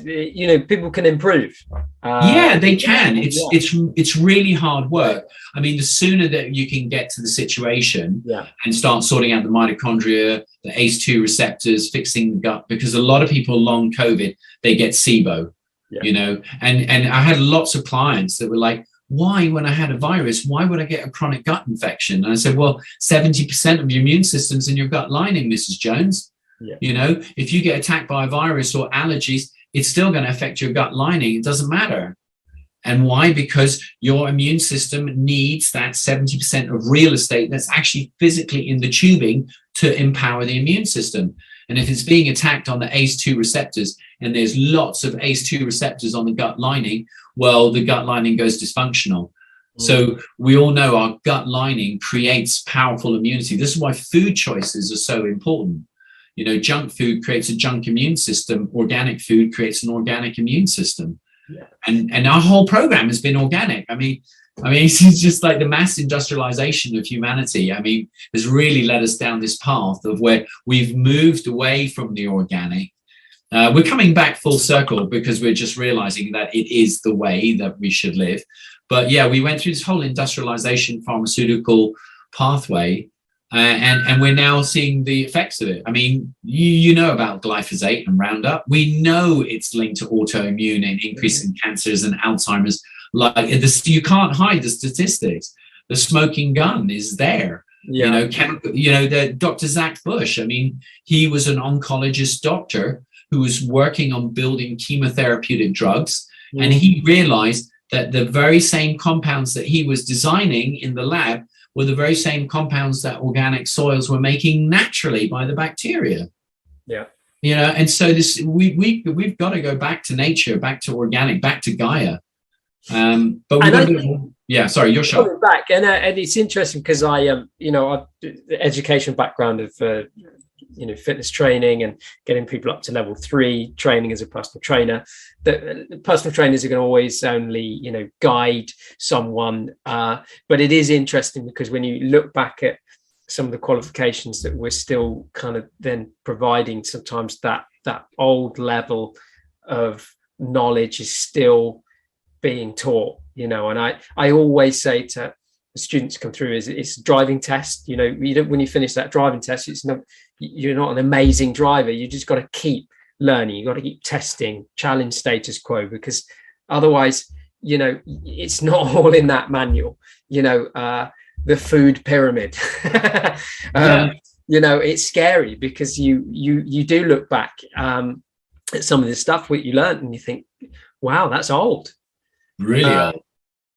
people can improve. Yeah, they can. It's really hard work. I mean, the sooner that you can get to the situation and start sorting out the mitochondria, the ACE2 receptors, fixing the gut, because a lot of people long COVID, they get SIBO, and I had lots of clients that were like, why, when I had a virus, why would I get a chronic gut infection? And I said, well, 70% of your immune system's in your gut lining, Mrs. Jones. If you get attacked by a virus or allergies, it's still going to affect your gut lining. It doesn't matter. And why? Because your immune system needs that 70% of real estate that's actually physically in the tubing to empower the immune system. And if it's being attacked on the ACE2 receptors, and there's lots of ACE2 receptors on the gut lining, well, the gut lining goes dysfunctional. So we all know our gut lining creates powerful immunity. This is why food choices are so important. Junk food creates a junk immune system. Organic food creates an organic immune system. And our whole program has been organic. I mean, it's just like the mass industrialization of humanity, has really led us down this path of where we've moved away from the organic. We're coming back full circle because we're just realizing that it is the way that we should live. But yeah, we went through this whole industrialization pharmaceutical pathway, and we're now seeing the effects of it. I mean, you know about glyphosate and Roundup. We know it's linked to autoimmune and increase in cancers and Alzheimer's. Like this, you can't hide the statistics. The smoking gun is there. The Dr. Zach Bush. I mean, he was an oncologist doctor who was working on building chemotherapeutic drugs, and he realized that the very same compounds that he was designing in the lab were the very same compounds that organic soils were making naturally by the bacteria. And so this we've got to go back to nature, back to organic, back to Gaia. But sorry, you're sure. Back, and it's interesting because I've the education background of fitness training and getting people up to level 3 training as a personal trainer. The personal trainers are going to always only guide someone, but it is interesting because when you look back at some of the qualifications that we're still kind of then providing, sometimes that old level of knowledge is still being taught, and I always say to the students come through it's a driving test. When you finish that driving test, you're not an amazing driver. You just got to keep learning. You got to keep testing, challenge status quo, because otherwise, it's not all in that manual. The food pyramid. It's scary because you do look back at some of the stuff what you learned and you think, wow, that's old. Really old.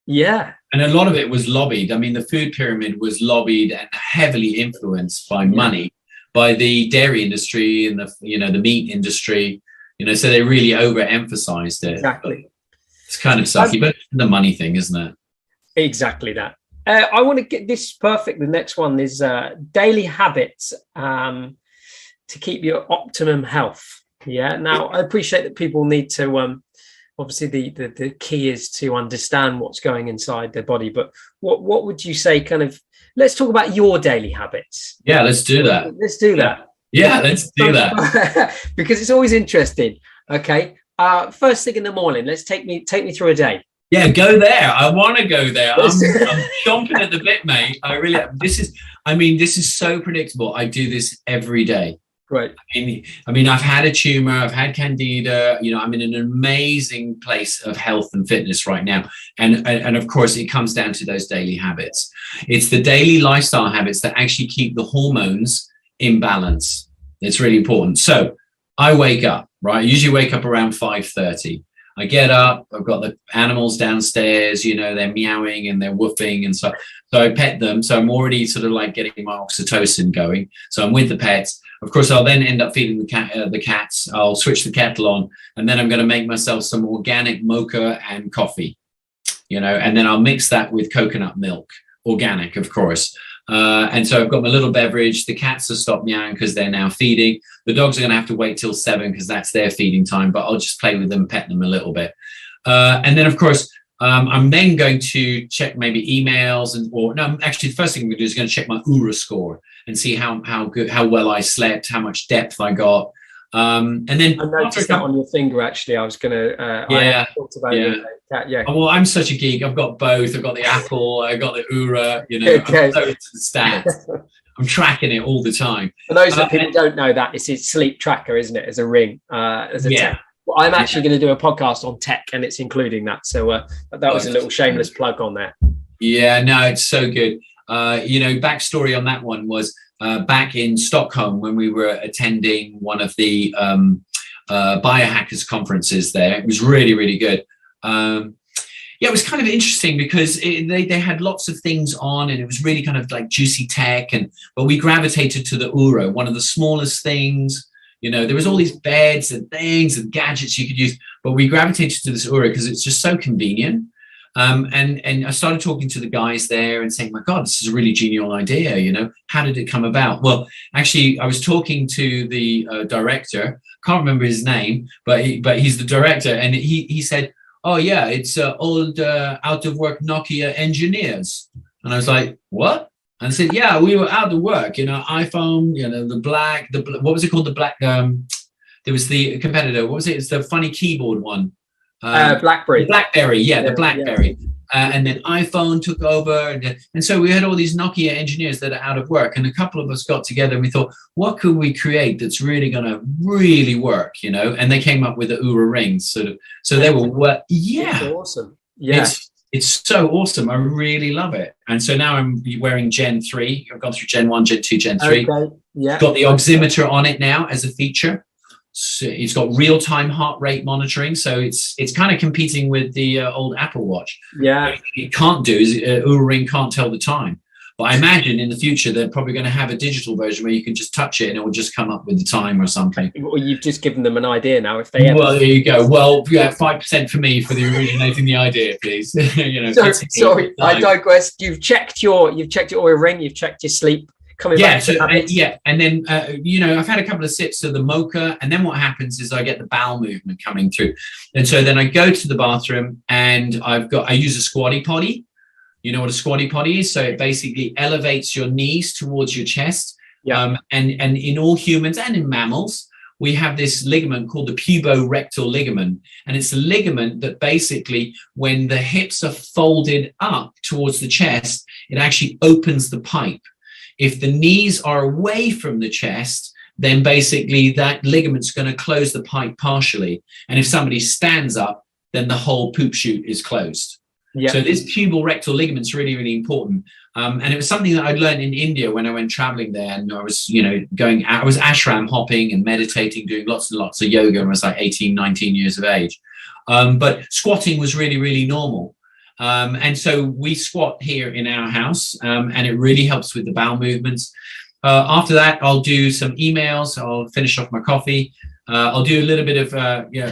Yeah. And a lot of it was lobbied. I mean, the food pyramid was lobbied and heavily influenced by money, by the dairy industry and the meat industry, so they really overemphasized it. Exactly. It's kind of sucky, but the money thing, isn't it? Exactly that. I want to get this perfect. The next one is daily habits to keep your optimum health. Yeah. Now, I appreciate that people need to obviously the key is to understand what's going inside their body, but what would you say let's talk about your daily habits. Yeah, let's do that. Let's do that. Yeah, let's do that. Because it's always interesting. Okay. First thing in the morning, let's take me through a day. Yeah, go there. I want to go there. I'm chomping at the bit, mate. This is so predictable. I do this every day. Right. I mean, I've had a tumor, I've had candida, I'm in an amazing place of health and fitness right now. And of course, it comes down to those daily habits. It's the daily lifestyle habits that actually keep the hormones in balance. It's really important. So I wake up, right? I usually wake up around 5:30. I get up, I've got the animals downstairs, they're meowing and they're woofing and so I pet them. So I'm already sort of like getting my oxytocin going. So I'm with the pets. Of course, I'll then end up feeding the cats. I'll switch the kettle on, and then I'm going to make myself some organic mocha and coffee, and then I'll mix that with coconut milk, organic, of course. And so I've got my little beverage. The cats have stopped meowing because they're now feeding. The dogs are going to have to wait till 7 because that's their feeding time, but I'll just play with them, pet them a little bit. And then, of course, I'm then going to check maybe emails actually the first thing I'm going to do is going to check my URA score and see how well I slept, how much depth I got. And then I noticed that on your finger. Actually, I was gonna. I talked about it. Yeah. Well, I'm such a geek. I've got both. I've got the Apple. I've got the Oura. You know, Okay. I'm so into the stats. I'm tracking it all the time. For those that people don't know, that it's his sleep tracker, isn't it? As a ring, as a tech. Well, I'm actually going to do a podcast on tech, and it's including that. So that was a little shameless plug on there. Yeah, no, it's so good. Backstory on that one was back in Stockholm when we were attending one of the biohackers conferences there. It was really, really good. It was kind of interesting because they had lots of things on, and it was really kind of like juicy tech. But we gravitated to the Oura, one of the smallest things. There was all these beds and things and gadgets you could use, but we gravitated to this Oura because it's just so convenient. And I started talking to the guys there and saying, my God, this is a really genial idea. How did it come about? Well, actually, I was talking to the director. Can't remember his name, but he's the director, and he said, oh yeah, it's old out of work Nokia engineers. And I was like, what? And I said, yeah, we were out of work, iPhone, what was it called? The black, there was the competitor. What was it? It's the funny keyboard one. BlackBerry. The BlackBerry, the BlackBerry. Yeah. And then iPhone took over. And so we had all these Nokia engineers that are out of work. And a couple of us got together and we thought, what could we create that's really going to really work, And they came up with the Oura rings. So they were, It's awesome. Yeah. It's so awesome. I really love it. And so now I'm wearing Gen 3. I've gone through Gen 1, Gen 2, Gen 3. Okay. Yeah. Got the oximeter on it now as a feature. So it's got real-time heart rate monitoring, so it's kind of competing with the old Apple Watch. Yeah, what it can't do is Oura Ring can't tell the time. But I imagine in the future they're probably going to have a digital version where you can just touch it and it will just come up with the time or something. Well, you've just given them an idea now. If they ever... Well, there you go. Well, 5% for me for the originating the idea, please. Sorry, I digress. You've checked your Oura Ring. You've checked your sleep. And then I've had a couple of sips of the mocha, and then what happens is I get the bowel movement coming through, and so then I go to the bathroom and I use a squatty potty. You know what a squatty potty is? So it basically elevates your knees towards your chest. And in all humans and in mammals, we have this ligament called the puborectal ligament, and it's a ligament that basically, when the hips are folded up towards the chest, it actually opens the pipe. If the knees are away from the chest, then basically that ligament's going to close the pipe partially. And if somebody stands up, then the whole poop chute is closed. Yeah. So this puborectal ligament is really, really important. And it was something that I'd learned in India when I went traveling there. And I was, going out, I was ashram hopping and meditating, doing lots and lots of yoga when I was like 18, 19 years of age. But squatting was really, really normal. And so we squat here in our house, and it really helps with the bowel movements. After that, I'll do some emails. I'll finish off my coffee. I'll do a little bit of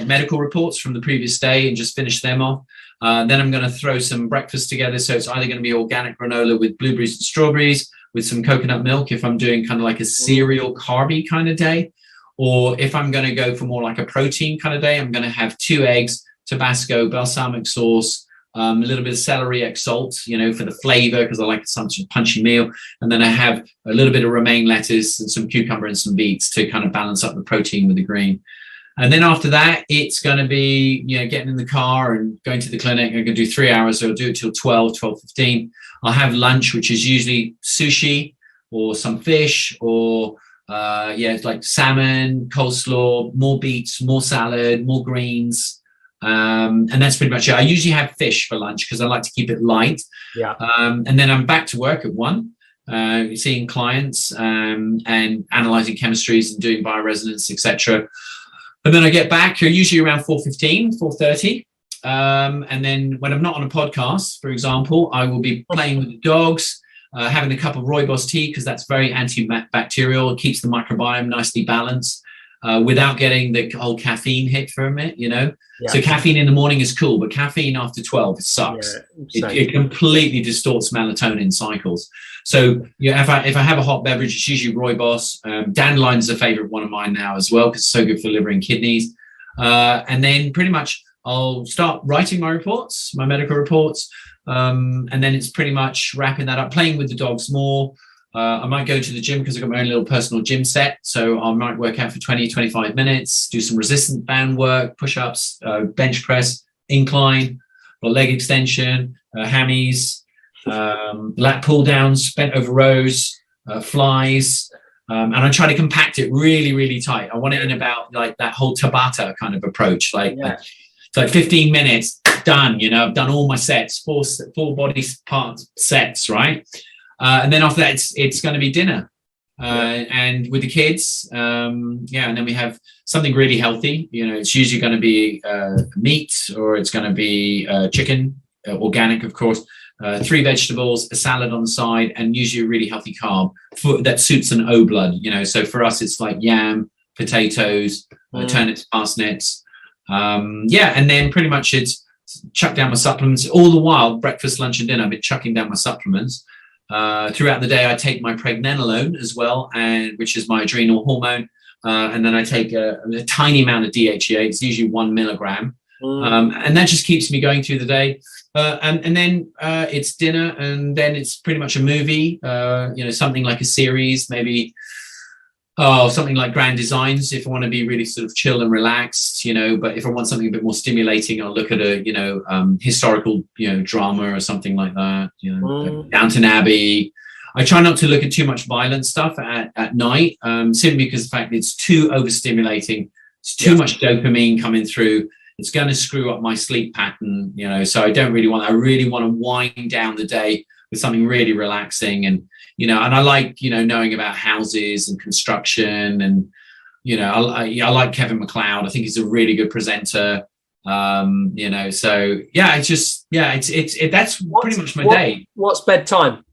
medical reports from the previous day and just finish them off. Then I'm going to throw some breakfast together. So it's either going to be organic granola with blueberries and strawberries with some coconut milk if I'm doing kind of like a cereal carby kind of day. Or if I'm going to go for more like a protein kind of day, I'm going to have 2 eggs, Tabasco, balsamic sauce, a little bit of celery salt, for the flavor, because I like some sort of punchy meal. And then I have a little bit of romaine lettuce and some cucumber and some beets to kind of balance up the protein with the green. And then after that, it's going to be, getting in the car and going to the clinic. I'm going to do 3 hours. So I'll do it till 12:15. I'll have lunch, which is usually sushi or some fish or, it's like salmon, coleslaw, more beets, more salad, more greens. And that's pretty much it. I usually have fish for lunch because I like to keep it light. Yeah. And then I'm back to work at 1, seeing clients and analyzing chemistries and doing bioresonance, etc. And then I get back usually around 4:15, 4:30. And then when I'm not on a podcast, for example, I will be playing with the dogs, having a cup of rooibos tea because that's very antibacterial. It keeps the microbiome nicely balanced. Without getting the whole caffeine hit from it, Yeah. So caffeine in the morning is cool, but caffeine after 12, it sucks. Yeah, it completely distorts melatonin cycles. So if I have a hot beverage, it's usually rooibos. Dandelion is a favorite one of mine now as well because it's so good for liver and kidneys. And then pretty much I'll start writing my reports, my medical reports. And then it's pretty much wrapping that up, playing with the dogs more. I might go to the gym because I've got my own little personal gym set. So I might work out for 20, 25 minutes, do some resistance band work, push-ups, bench press, incline, or leg extension, hammies, lat pull downs, bent over rows, flies. And I try to compact it really, really tight. I want it in about like that whole Tabata kind of approach. It's like 15 minutes, done. You know, I've done all my sets, four body part sets, right? And then after that, it's going to be dinner. And with the kids, and then we have something really healthy. You know, it's usually going to be meat, or it's going to be chicken, organic, of course. 3 vegetables, a salad on the side, and usually a really healthy carb that suits an O blood. You know, so for us, it's like yam, potatoes, turnips, parsnips. And then pretty much it's chuck down my supplements. All the while, breakfast, lunch, and dinner, I've been chucking down my supplements. Throughout the day, I take my pregnenolone as well, which is my adrenal hormone. And then I take a tiny amount of DHEA. It's usually 1 milligram. And that just keeps me going through the day. And then it's dinner, and then it's pretty much a movie, something like a series, maybe something like Grand Designs if I want to be really sort of chill and relaxed, but if I want something a bit more stimulating, I'll look at a, historical, drama or something like that, Downton Abbey. I try not to look at too much violent stuff at night, simply because the fact it's too overstimulating. It's too much dopamine coming through. It's going to screw up my sleep pattern, so I don't really want that. I really want to wind down the day with something really relaxing. And, and I like, knowing about houses and construction. And, I like Kevin MacLeod. I think he's a really good presenter. So that's pretty much my day. What's bedtime?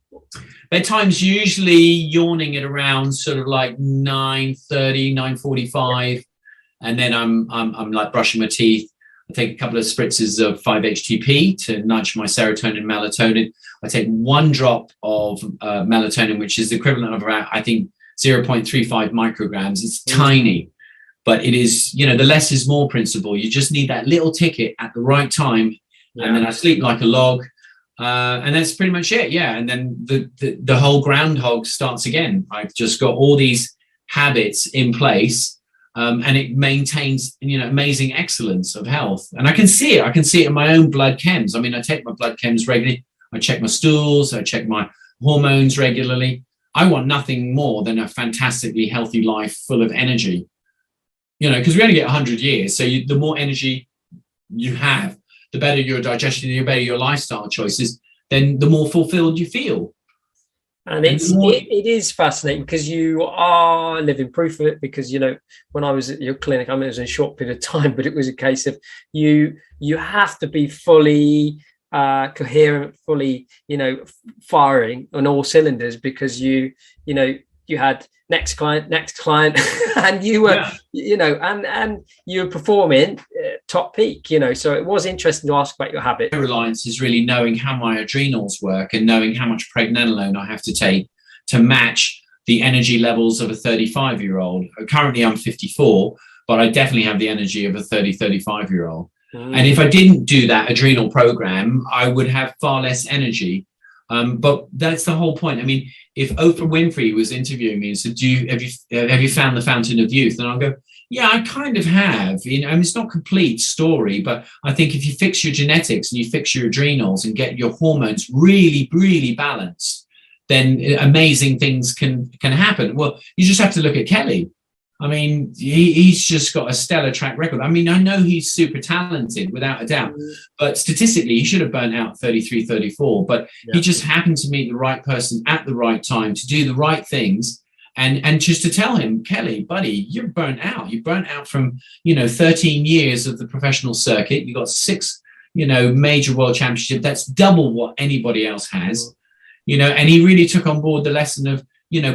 Bedtime's usually yawning at around sort of like 9:30, 9:45. And then I'm like brushing my teeth. I take a couple of spritzes of 5-HTP to nudge my serotonin, melatonin. I take 1 drop of melatonin, which is the equivalent of around, I think, 0.35 micrograms. It's tiny, but it is, the less is more principle. You just need that little ticket at the right time. And then I sleep like a log. And that's pretty much it. And then the whole groundhog starts again. I've just got all these habits in place. And it maintains, amazing excellence of health. And I can see it in my own blood chems. I mean, I take my blood chems regularly. I check my stools. I check my hormones regularly. I want nothing more than a fantastically healthy life full of energy, because we only get 100 years. So the more energy you have, the better your digestion, the better your lifestyle choices, then the more fulfilled you feel. And it is fascinating because you are living proof of it, because, when I was at your clinic, I mean, it was in a short period of time, but it was a case of you have to be fully coherent, fully, firing on all cylinders, because you had next client, and you were, and you were performing top peak, so it was interesting to ask about your habit. Reliance is really knowing how my adrenals work and knowing how much pregnenolone I have to take to match the energy levels of a 35-year-old. Currently I'm 54, but I definitely have the energy of a 35-year-old. And if I didn't do that adrenal program, I would have far less energy. But that's the whole point. I mean, if Oprah Winfrey was interviewing me and said, have you found the fountain of youth? And I'll go, yeah, I kind of have. It's not a complete story, but I think if you fix your genetics and you fix your adrenals and get your hormones really, really balanced, then amazing things can happen. Well, you just have to look at Kelly. I mean, he's just got a stellar track record. I mean, I know he's super talented without a doubt, but statistically, he should have burnt out 33, 34, but he just happened to meet the right person at the right time to do the right things. And just to tell him, Kelly, buddy, you're burnt out. You burnt out from, 13 years of the professional circuit. You got 6, major world championships. That's double what anybody else has, and he really took on board the lesson of,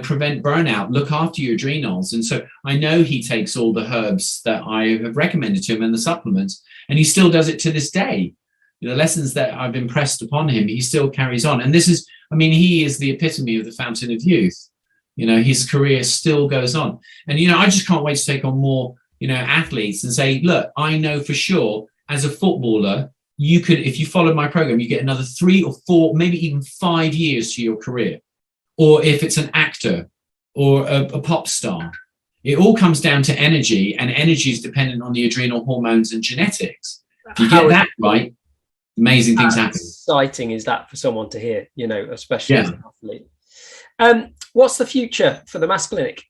prevent burnout, look after your adrenals. And so I know he takes all the herbs that I have recommended to him and the supplements, and he still does it to this day. The lessons that I've impressed upon him, he still carries on. And he is the epitome of the fountain of youth. His career still goes on. And, I just can't wait to take on more, athletes and say, look, I know for sure as a footballer, if you follow my program, you get another 3 or 4, maybe even 5 years to your career. or if it's an actor or a pop star. It all comes down to energy, and energy is dependent on the adrenal hormones and genetics. If you get that right, amazing things happen. Exciting is that for someone to hear, especially as an athlete. What's the future for the Maas Clinic?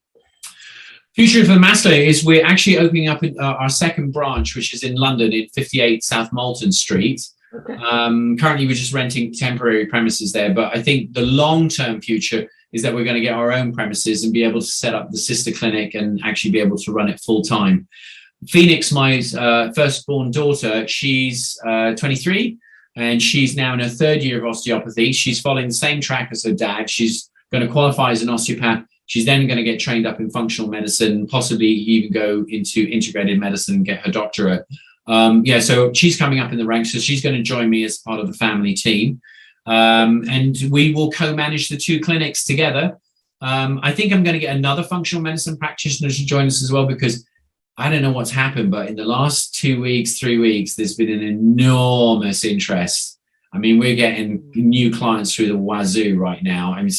Future for the Maas Clinic is we're actually opening up our second branch, which is in London in 58 South Moulton Street. Okay. Currently, we're just renting temporary premises there, but I think the long-term future is that we're going to get our own premises and be able to set up the sister clinic and actually be able to run it full-time. Phoenix, my firstborn daughter, she's 23, and she's now in her third year of osteopathy. She's following the same track as her dad. She's going to qualify as an osteopath. She's then going to get trained up in functional medicine, possibly even go into integrated medicine and get her doctorate. So she's coming up in the ranks, so she's going to join me as part of the family team. And we will co-manage the two clinics together. I think I'm going to get another functional medicine practitioner to join us as well, because I don't know what's happened, but in the last 2 weeks, 3 weeks, there's been an enormous interest. I mean, we're getting new clients through the wazoo right now. I mean,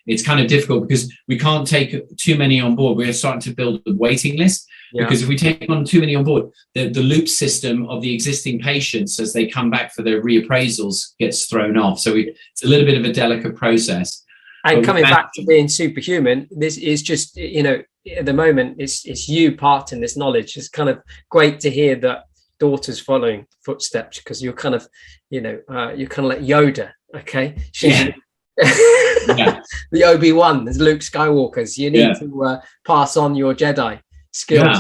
it's kind of difficult because we can't take too many on board. We're starting to build a waiting list. Yeah. Because if we take on too many on board, the loop system of the existing patients as they come back for their reappraisals gets thrown off. So it's a little bit of a delicate process. And coming back to being superhuman, this is just, at the moment, it's you parting this knowledge. It's kind of great to hear that daughter's following footsteps, because you're kind of, you're kind of like Yoda, okay? She's the Obi-Wan, there's Luke Skywalker's. You need to pass on your Jedi skills.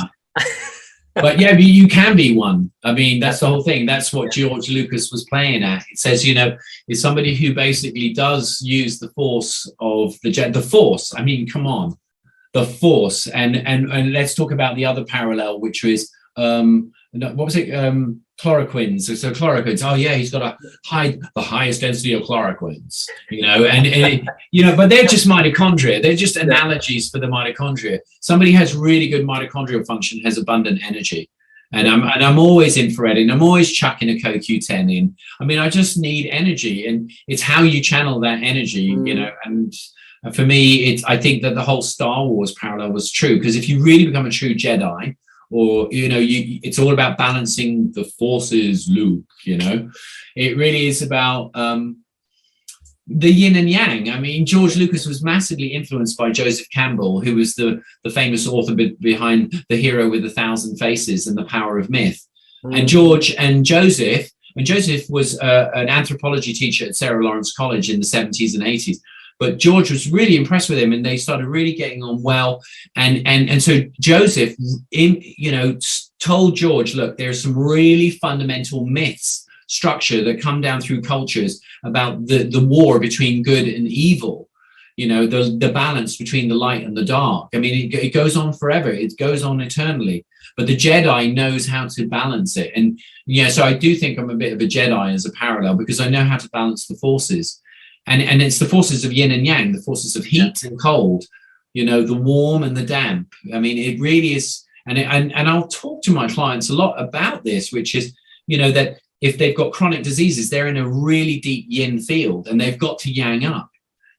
But you can be one. I mean, that's the whole thing. That's what George Lucas was playing at. It says, is somebody who basically does use the force of the force. I mean, come on, the force. And let's talk about the other parallel, which was what was it? Chloroquines. So chloroquines. Oh yeah, he's got the highest density of chloroquines. But they're just mitochondria. They're just analogies for the mitochondria. Somebody has really good mitochondrial function, has abundant energy, and I'm always infrareding. I'm always chucking a CoQ10 in. I mean, I just need energy, and it's how you channel that energy. And for me, I think that the whole Star Wars parallel was true, because if you really become a true Jedi, or it's all about balancing the forces, Luke. It really is about the yin and yang. I mean, George Lucas was massively influenced by Joseph Campbell, who was the famous author behind The Hero with 1,000 Faces and The Power of Myth. And Joseph was an anthropology teacher at Sarah Lawrence College in the 70s and 80s. But George was really impressed with him, and they started really getting on well. And so Joseph, told George, look, there's some really fundamental myths, structure that come down through cultures about the war between good and evil, the balance between the light and the dark. I mean, it goes on forever. It goes on eternally. But the Jedi knows how to balance it. And so I do think I'm a bit of a Jedi as a parallel, because I know how to balance the forces. And it's the forces of yin and yang, the forces of heat and cold, the warm and the damp. I mean, it really is. And I'll talk to my clients a lot about this, which is, that if they've got chronic diseases, they're in a really deep yin field, and they've got to yang up.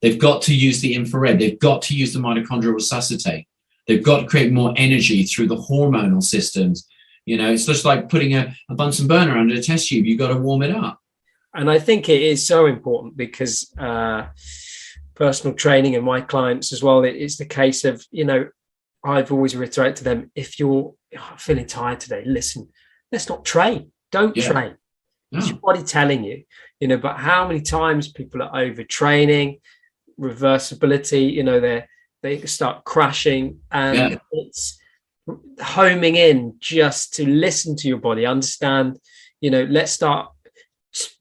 They've got to use the infrared. They've got to use the mitochondrial resuscitate. They've got to create more energy through the hormonal systems. It's just like putting a Bunsen burner under a test tube. You've got to warm it up. And I think it is so important, because personal training and my clients as well, it's the case of, I've always reiterated to them, if you're feeling tired today, listen, let's not train. Don't train. No. It's your body telling you, but how many times people are overtraining, reversibility, they start crashing, and it's homing in just to listen to your body, understand, let's start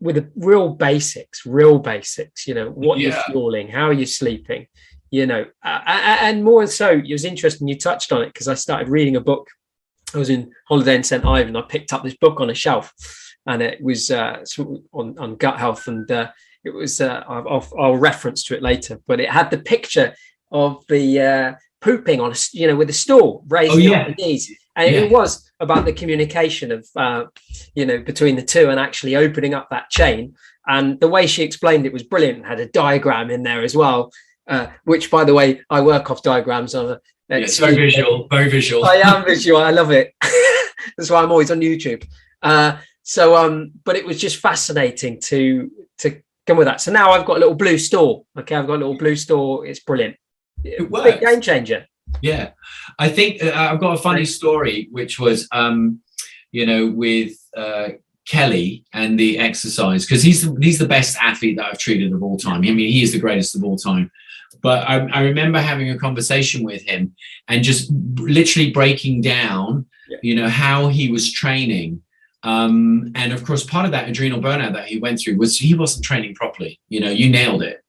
with the real basics, what you're fueling, how are you sleeping, and more so, it was interesting you touched on it, because I started reading a book. I was in holiday in St. Ivan. I picked up this book on a shelf, and it was on gut health, and it was I'll reference to it later, but it had the picture of the pooping on with a stool raising up the knees. And it was about the communication of, between the two, and actually opening up that chain. And the way she explained it was brilliant. Had a diagram in there as well. which, by the way, I work off diagrams on a. It's very visual, very visual. I am visual. I love it. That's why I'm always on YouTube. But it was just fascinating to come with that. So now I've got a little blue store. Okay, I've got a little blue store. It's brilliant. It works. Big game changer. Yeah, I think I've got a funny story, which was, with Kelly and the exercise, because he's the best athlete that I've treated of all time. I mean, he is the greatest of all time. But I remember having a conversation with him and just literally breaking down, how he was training. And of course, part of that adrenal burnout that he went through was he wasn't training properly. You nailed it.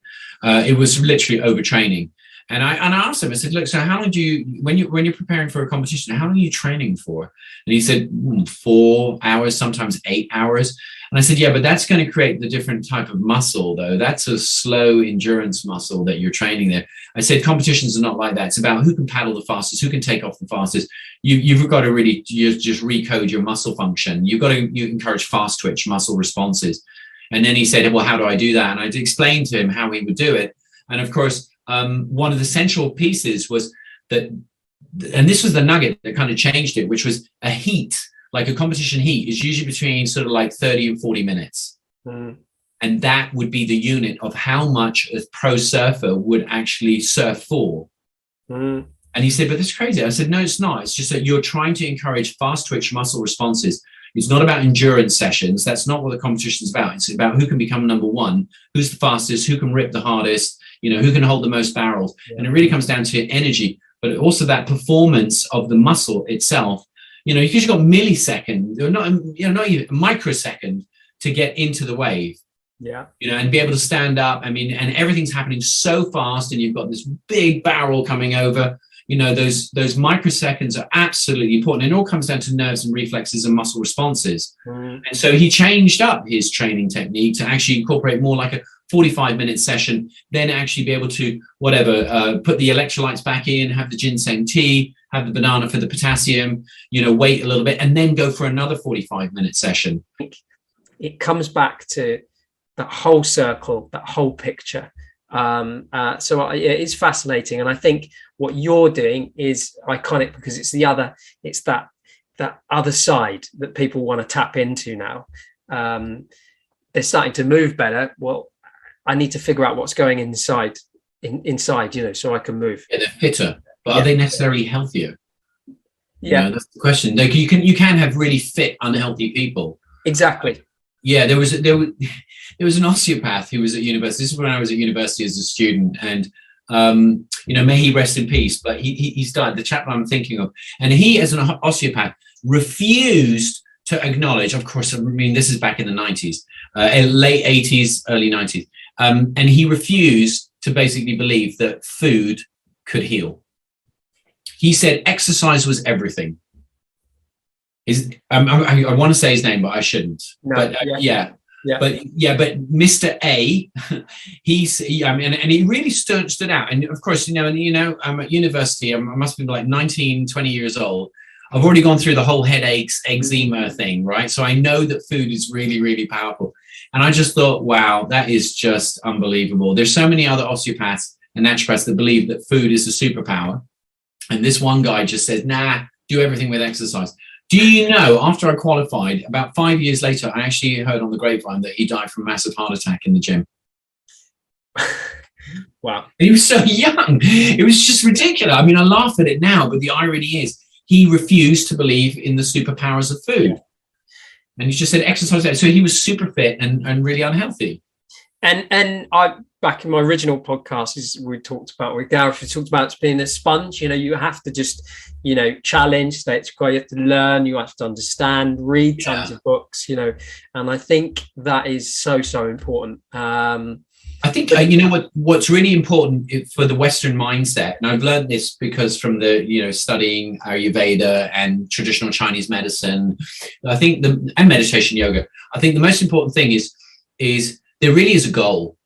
It was literally overtraining. And I asked him, I said, look, so how long do you, when you're preparing for a competition, how long are you training for? And he said, 4 hours, sometimes 8 hours. And I said, yeah, but that's going to create the different type of muscle, though. That's a slow endurance muscle that you're training there. I said, competitions are not like that. It's about who can paddle the fastest, who can take off the fastest. You've got to really just recode your muscle function. You encourage fast twitch muscle responses. And then he said, well, how do I do that? And I explained to him how he would do it. And of course, one of the central pieces was that, and this was the nugget that kind of changed it, which was a heat. Like a competition heat is usually between sort of like 30 and 40 minutes. And that would be the unit of how much a pro surfer would actually surf for. And he said, but that's crazy. I said, no, it's not. It's just that you're trying to encourage fast twitch muscle responses. It's not about endurance sessions. That's not what the competition is about. It's about who can become number one, who's the fastest, who can rip the hardest, who can hold the most barrels. And it really comes down to energy, but also that performance of the muscle itself. Because you've got milliseconds, or not even a microsecond to get into the wave. Yeah. And be able to stand up. I mean, and everything's happening so fast, and you've got this big barrel coming over. Those microseconds are absolutely important. And it all comes down to nerves and reflexes and muscle responses. And so he changed up his training technique to actually incorporate more like a 45-minute session, then actually be able to put the electrolytes back in, have the ginseng tea, have the banana for the potassium, wait a little bit, and then go for another 45-minute session. It comes back to that whole circle, that whole picture. So it's fascinating. And I think what you're doing is iconic because it's that other side that people want to tap into now. They're starting to move better. Well, I need to figure out what's going inside, so I can move. Yeah, they're fitter, but are they necessarily healthier? Yeah, that's the question. Like you can have really fit, unhealthy people. Exactly. Yeah, there was an osteopath who was at university. This is when I was at university as a student, and may he rest in peace. But he's died. The chap I'm thinking of, and he, as an osteopath, refused to acknowledge. Of course, I mean this is back in the 90s, late 80s, early 90s, and he refused to basically believe that food could heal. He said exercise was everything. I want to say his name, but I shouldn't. No, but but Mr. A, and he really stood out. And of course, I'm at university. I must be like 19, 20 years old. I've already gone through the whole headaches, eczema thing, right? So I know that food is really, really powerful. And I just thought, wow, that is just unbelievable. There's so many other osteopaths and naturopaths that believe that food is a superpower. And this one guy just said, nah, do everything with exercise. Do you know, after I qualified, about 5 years later, I actually heard on the grapevine that he died from a massive heart attack in the gym. Wow. He was so young. It was just ridiculous. I mean, I laugh at it now, but the irony is he refused to believe in the superpowers of food. And he just said exercise. So he was super fit and really unhealthy. And I, back in my original podcast, we talked about with Gareth, we talked about being a sponge. You have to just, challenge. That's why you have to learn. You have to understand, read tons of books. And I think that is so important. I think what's really important for the Western mindset, and I've learned this because from the studying Ayurveda and traditional Chinese medicine, I think and meditation yoga. I think the most important thing is there really is a goal.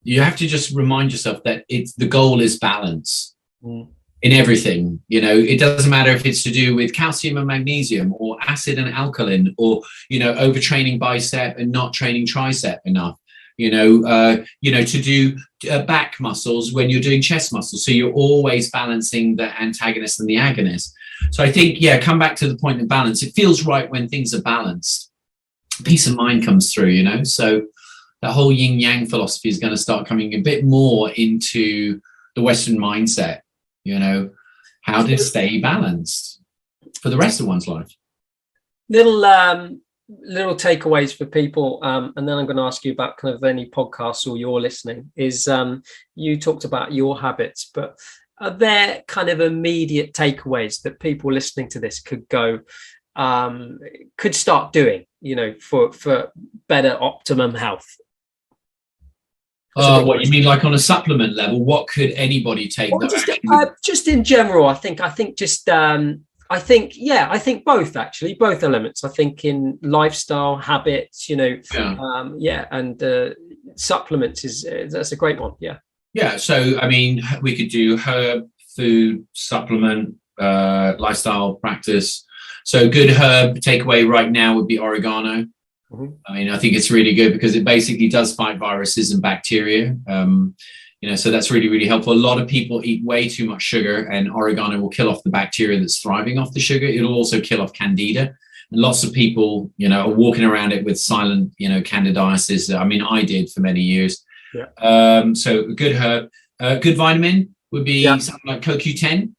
You have to just remind yourself that the goal is balance in everything. It doesn't matter if it's to do with calcium and magnesium, or acid and alkaline, or overtraining bicep and not training tricep enough. to do back muscles when you're doing chest muscles. So you're always balancing the antagonist and the agonist. So I think, come back to the point of balance. It feels right when things are balanced. Peace of mind comes through, so that whole yin yang philosophy is going to start coming a bit more into the Western mindset, how to stay balanced for the rest of one's life. Little takeaways for people, and then I'm going to ask you about kind of any podcasts or you're listening, is you talked about your habits, but are there kind of immediate takeaways that people listening to this could start doing, for better optimum health? What you mean, like on a supplement level? What could anybody take? Just in general, I think both, actually, both elements. I think in lifestyle habits, and supplements that's a great one. Yeah. So I mean, we could do herb, food, supplement, lifestyle practice. So good herb takeaway right now would be oregano. Mm-hmm. I mean, I think it's really good because it basically does fight viruses and bacteria. So that's really, really helpful. A lot of people eat way too much sugar, and oregano will kill off the bacteria that's thriving off the sugar. It'll also kill off candida. And lots of people, are walking around it with silent, candidiasis. I mean, I did for many years. Yeah. So a good herb, good vitamin would be something like CoQ10.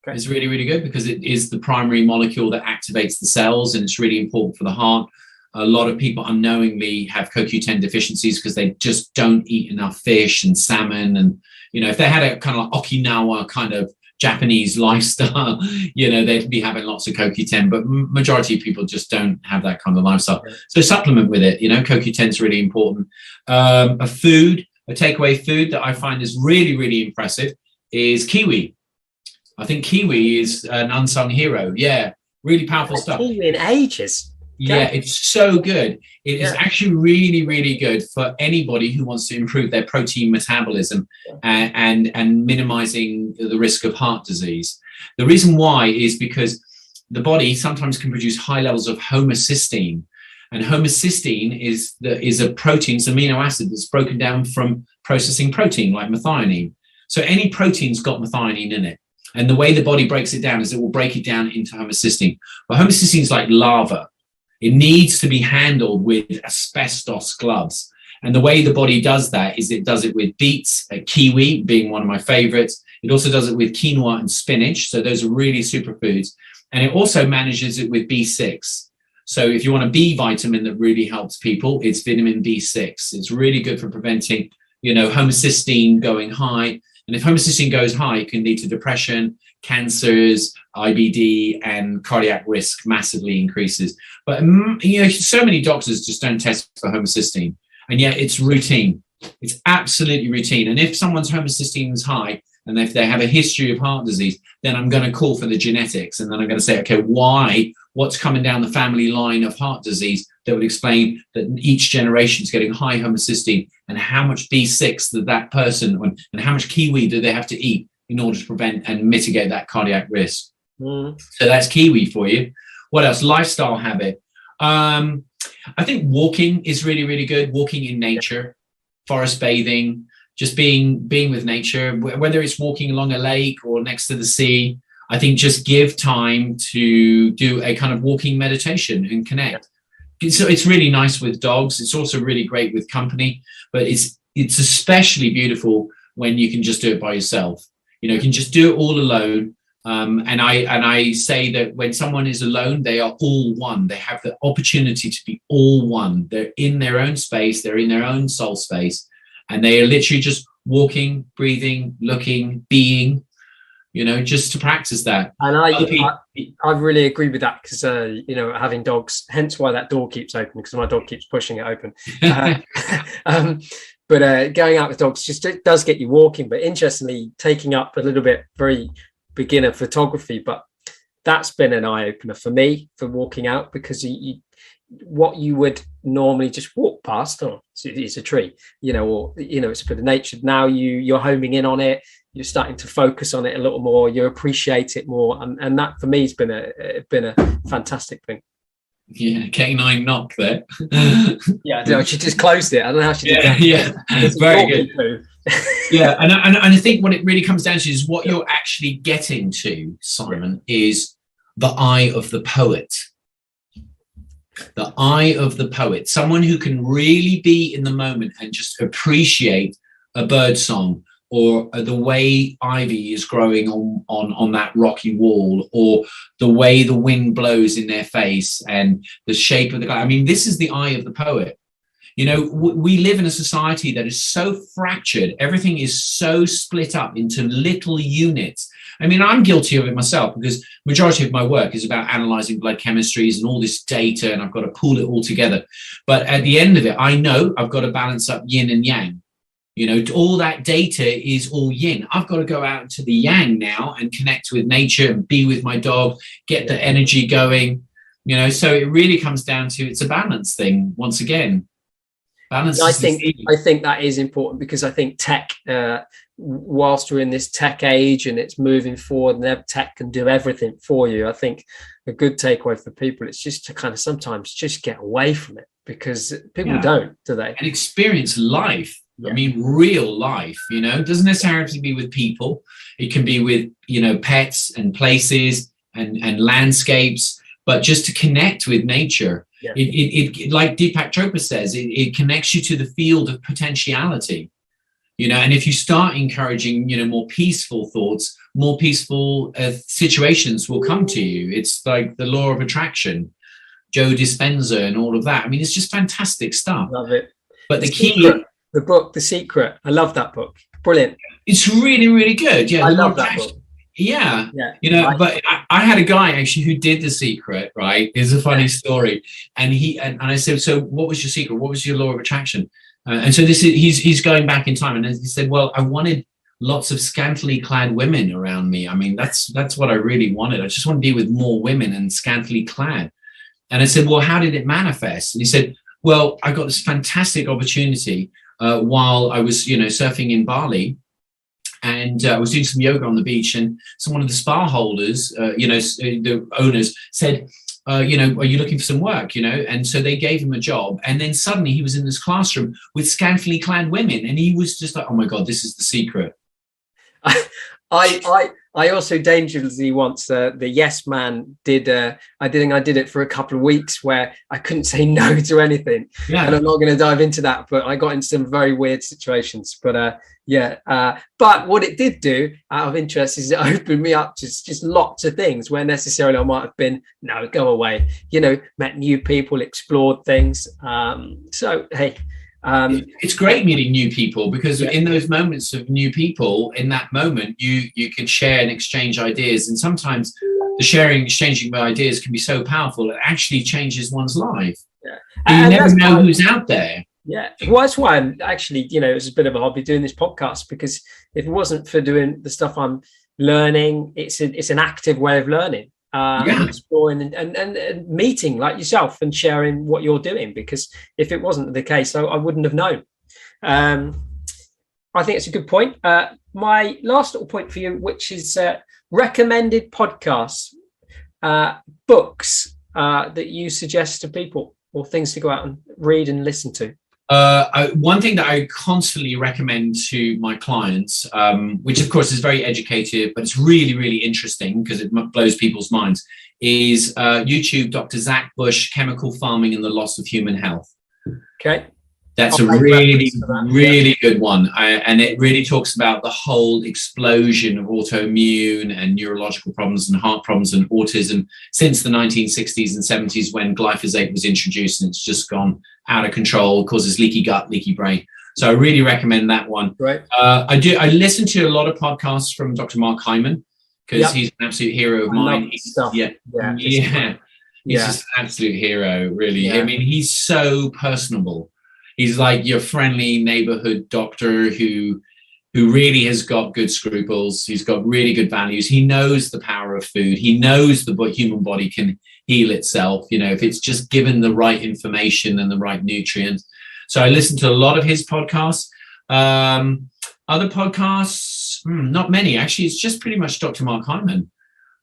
Okay. It's really, really good because it is the primary molecule that activates the cells, and it's really important for the heart. A lot of people unknowingly have CoQ10 deficiencies because they just don't eat enough fish and salmon. And, if they had a kind of like Okinawa kind of Japanese lifestyle, they'd be having lots of CoQ10, but majority of people just don't have that kind of lifestyle. Yeah. So supplement with it, CoQ10 is really important. A takeaway food that I find is really, really impressive is kiwi. I think kiwi is an unsung hero. Yeah, really powerful stuff. Kiwi in ages. Yeah, it's so good. It is actually really, really good for anybody who wants to improve their protein metabolism and minimizing the risk of heart disease. The reason why is because the body sometimes can produce high levels of homocysteine. And homocysteine is a protein, it's an amino acid that's broken down from processing protein like methionine. So any protein's got methionine in it. And the way the body breaks it down is it will break it down into homocysteine. But homocysteine is like lava. It needs to be handled with asbestos gloves. And the way the body does that is it does it with beets, kiwi being one of my favorites. It also does it with quinoa and spinach. So those are really superfoods. And it also manages it with B6. So if you want a B vitamin that really helps people, it's vitamin B6. It's really good for preventing, homocysteine going high. And if homocysteine goes high, it can lead to depression, cancers, IBD, and cardiac risk massively increases. But, so many doctors just don't test for homocysteine. And yet it's routine. It's absolutely routine. And if someone's homocysteine is high, and if they have a history of heart disease, then I'm going to call for the genetics. And then I'm going to say, okay, what's coming down the family line of heart disease that would explain that each generation is getting high homocysteine, and how much B6 that person, and how much kiwi do they have to eat in order to prevent and mitigate that cardiac risk. So that's kiwi for you. What else? Lifestyle habit. I think walking is really, really good. Walking in nature, forest bathing, just being with nature, whether it's walking along a lake or next to the sea. I think just give time to do a kind of walking meditation and connect. So it's really nice with dogs. It's also really great with company, but it's especially beautiful when you can just do it by yourself. You can just do it all alone. And I say that when someone is alone, they are all one. They have the opportunity to be all one. They're in their own space. They're in their own soul space. And they are literally just walking, breathing, looking, being, just to practice that. And I really agree with that because, having dogs, hence why that door keeps open, because my dog keeps pushing it open. But going out with dogs it does get you walking. But interestingly, taking up a little bit very beginner photography, but that's been an eye-opener for me for walking out, because what you would normally just walk past, it's a tree, it's a bit of nature. Now you're homing in on it. You're starting to focus on it a little more. You appreciate it more, and that for me has been a fantastic thing. Yeah, K9 knock there. Yeah, she just closed it. I don't know how she did that. Yeah, very good. Yeah, and I think what it really comes down to is what you're actually getting to, Simon, is the eye of the poet. The eye of the poet, someone who can really be in the moment and just appreciate a bird song, or the way ivy is growing on that rocky wall, or the way the wind blows in their face and the shape of the guy. I mean, this is the eye of the poet. You know, we live in a society that is so fractured. Everything is so split up into little units. I mean, I'm guilty of it myself, because majority of my work is about analyzing blood chemistries and all this data, and I've got to pull it all together. But at the end of it, I know I've got to balance up yin and yang. You know, all that data is all yin. I've got to go out into the yang now and connect with nature and be with my dog, get the energy going, you know. So it really comes down to, it's a balance thing once again. Balance. I think that is important, because I think tech, whilst we're in this tech age and it's moving forward and tech can do everything for you, I think a good takeaway for people is just to kind of sometimes just get away from it, because people don't, do they? And experience life. I mean, real life, you know. It doesn't necessarily have to be with people. It can be with, you know, pets and places and landscapes, but just to connect with nature. It like Deepak Chopra says, it connects you to the field of potentiality, you know. And if you start encouraging, you know, more peaceful thoughts, more peaceful situations will come to you. It's like the law of attraction, Joe Dispenza and all of that. I mean, it's just fantastic stuff. Love it. But the key, the book, The Secret, I love that book. Brilliant. It's really, really good. Yeah, I love that book. Yeah, you know, but I had a guy actually who did The Secret, right? It's a funny story. And I said, so what was your secret? What was your law of attraction? And so he's going back in time, and he said, well, I wanted lots of scantily clad women around me. I mean, that's what I really wanted. I just want to be with more women and scantily clad. And I said, well, how did it manifest? And he said, well, I got this fantastic opportunity while I was, you know, surfing in Bali. And I was doing some yoga on the beach, and one of the spa holders, you know, the owners said, you know, are you looking for some work, you know? And so they gave him a job. And then suddenly he was in this classroom with scantily clad women. And he was just like, oh my God, this is the secret. I also dangerously once, the yes man did, I did it for a couple of weeks where I couldn't say no to anything. And I'm not going to dive into that, but I got into some very weird situations. But but what it did do, out of interest, is it opened me up to just lots of things where necessarily I might have been, no, go away, you know, met new people, explored things. So, hey. It's great meeting new people, because in those moments of new people, in that moment, you can share and exchange ideas. And sometimes the exchanging of ideas can be so powerful, it actually changes one's life. You never know who's out there. Yeah, well, that's why I'm actually, you know, it's a bit of a hobby doing this podcast, because if it wasn't for doing the stuff I'm learning, it's an active way of learning, exploring and meeting like yourself and sharing what you're doing, because if it wasn't the case, I wouldn't have known. I think it's a good point. My last little point for you, which is recommended podcasts, books that you suggest to people, or things to go out and read and listen to. One thing that I constantly recommend to my clients, which of course is very educative, but it's really, really interesting because it blows people's minds, is YouTube, Dr. Zach Bush, Chemical Farming and the Loss of Human Health. Okay. That's a really, really good one. And it really talks about the whole explosion of autoimmune and neurological problems and heart problems and autism since the 1960s and 70s, when glyphosate was introduced, and it's just gone out of control, causes leaky gut, leaky brain. So I really recommend that one. Right. I listen to a lot of podcasts from Dr. Mark Hyman, because he's an absolute hero of mine. He's just an absolute hero, really. I mean, he's so personable. He's like your friendly neighborhood doctor who really has got good scruples. He's got really good values. He knows the power of food. He knows the human body can heal itself, you know, if it's just given the right information and the right nutrients. So I listen to a lot of his podcasts. Other podcasts, not many. Actually, it's just pretty much Dr. Mark Hyman.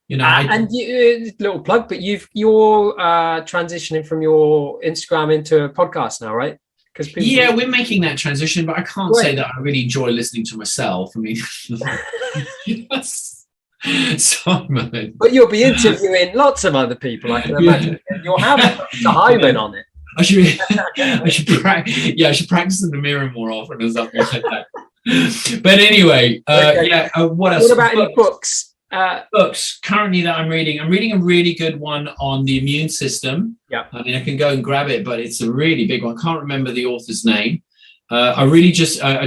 You know, and you, little plug, but you're transitioning from your Instagram into a podcast now, right? Because we're making that transition, but I can't say that I really enjoy listening to myself. I mean, Simon. But you'll be interviewing lots of other people, I can imagine. You'll have a Hyman on it. I should practice in the mirror more often or something like that. But anyway, what else? What about any books? Books currently that I'm reading a really good one on the immune system. I mean, I can go and grab it, but it's a really big one. Can't remember the author's name. I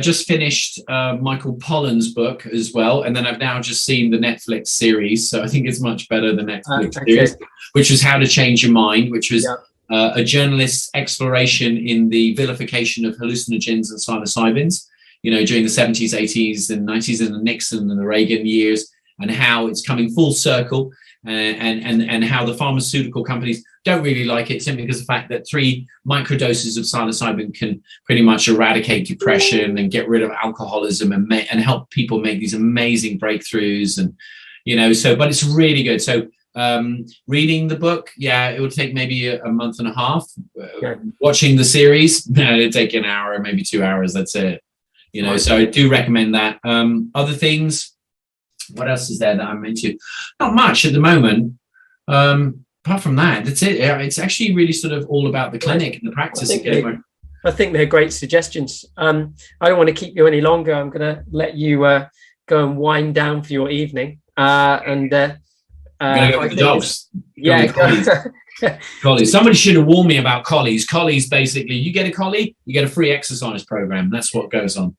just finished Michael Pollan's book as well, and then I've now just seen the Netflix series, so I think it's much better than Netflix series, which was How to Change Your Mind, which was a journalist's exploration in the vilification of hallucinogens and psilocybins, you know, during the 70s, 80s, and 90s, and the Nixon and the Reagan years, and how it's coming full circle, and how the pharmaceutical companies don't really like it simply because of the fact that 3 microdoses of psilocybin can pretty much eradicate depression and get rid of alcoholism and help people make these amazing breakthroughs. And, you know, but it's really good. So reading the book, it would take maybe a month and a half. Watching the series, it'd take an hour, maybe 2 hours. That's it. You know, so I do recommend that. Other things, what else is there that I'm into? Not much at the moment. Apart from that, that's it. It's actually really sort of all about the clinic and the practice. I think they're great suggestions. I don't want to keep you any longer. I'm going to let you go and wind down for your evening. I'm going to go with the dogs. Collies. Somebody should have warned me about collies. Collies, basically, you get a collie, you get a free exercise program. That's what goes on.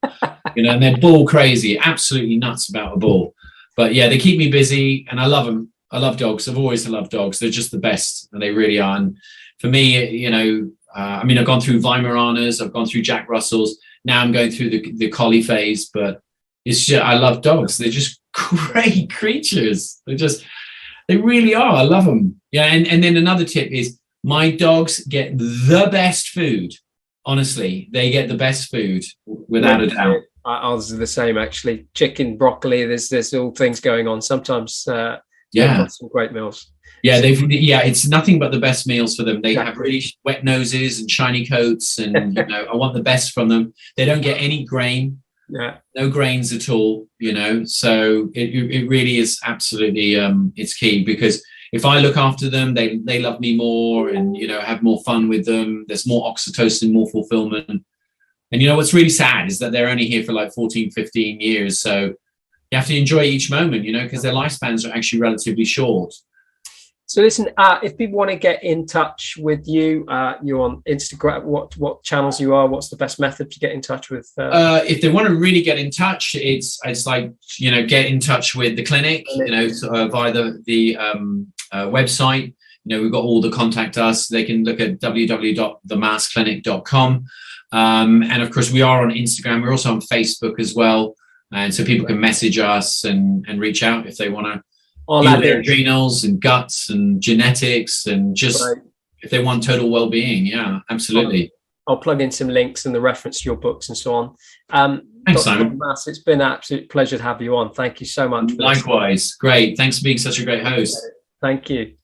You know, and they're ball crazy, absolutely nuts about a ball. But yeah, they keep me busy, and I love them. I love dogs. I've always loved dogs. They're just the best, and they really are. And for me, you know, I mean, I've gone through Weimaraners, I've gone through Jack Russells. Now I'm going through the collie phase, but it's just, I love dogs. They're just great creatures. They really are. I love them. Yeah. And then another tip is my dogs get the best food. Honestly, they get the best food without a doubt. Ours are the same, actually. Chicken, broccoli, there's all things going on. Sometimes some great meals. It's nothing but the best meals for them. They have really wet noses and shiny coats, and you know, I want the best from them. They don't get any grain, no grains at all, you know. So it really is absolutely it's key, because if I look after them, they love me more, and you know, have more fun with them. There's more oxytocin, more fulfillment. And you know what's really sad is that they're only here for like 14, 15 years. So you have to enjoy each moment, you know, because their lifespans are actually relatively short. So listen, if people want to get in touch with you, you're on Instagram, what channels you are, what's the best method to get in touch with? If they want to really get in touch, it's like, you know, get in touch with the clinic, you know, via the website. You know, we've got all the contact us. They can look at www.themaasclinic.com. And of course, we are on Instagram. We're also on Facebook as well. And so people can message us and reach out if they want to. Their adrenals and guts and genetics, and just if they want total well-being. Yeah, absolutely. I'll plug in some links and the reference to your books and so on. Thanks, Dr. Simon. Maas, it's been an absolute pleasure to have you on. Thank you so much. Likewise. Great. Thanks for being such a great host. Thank you.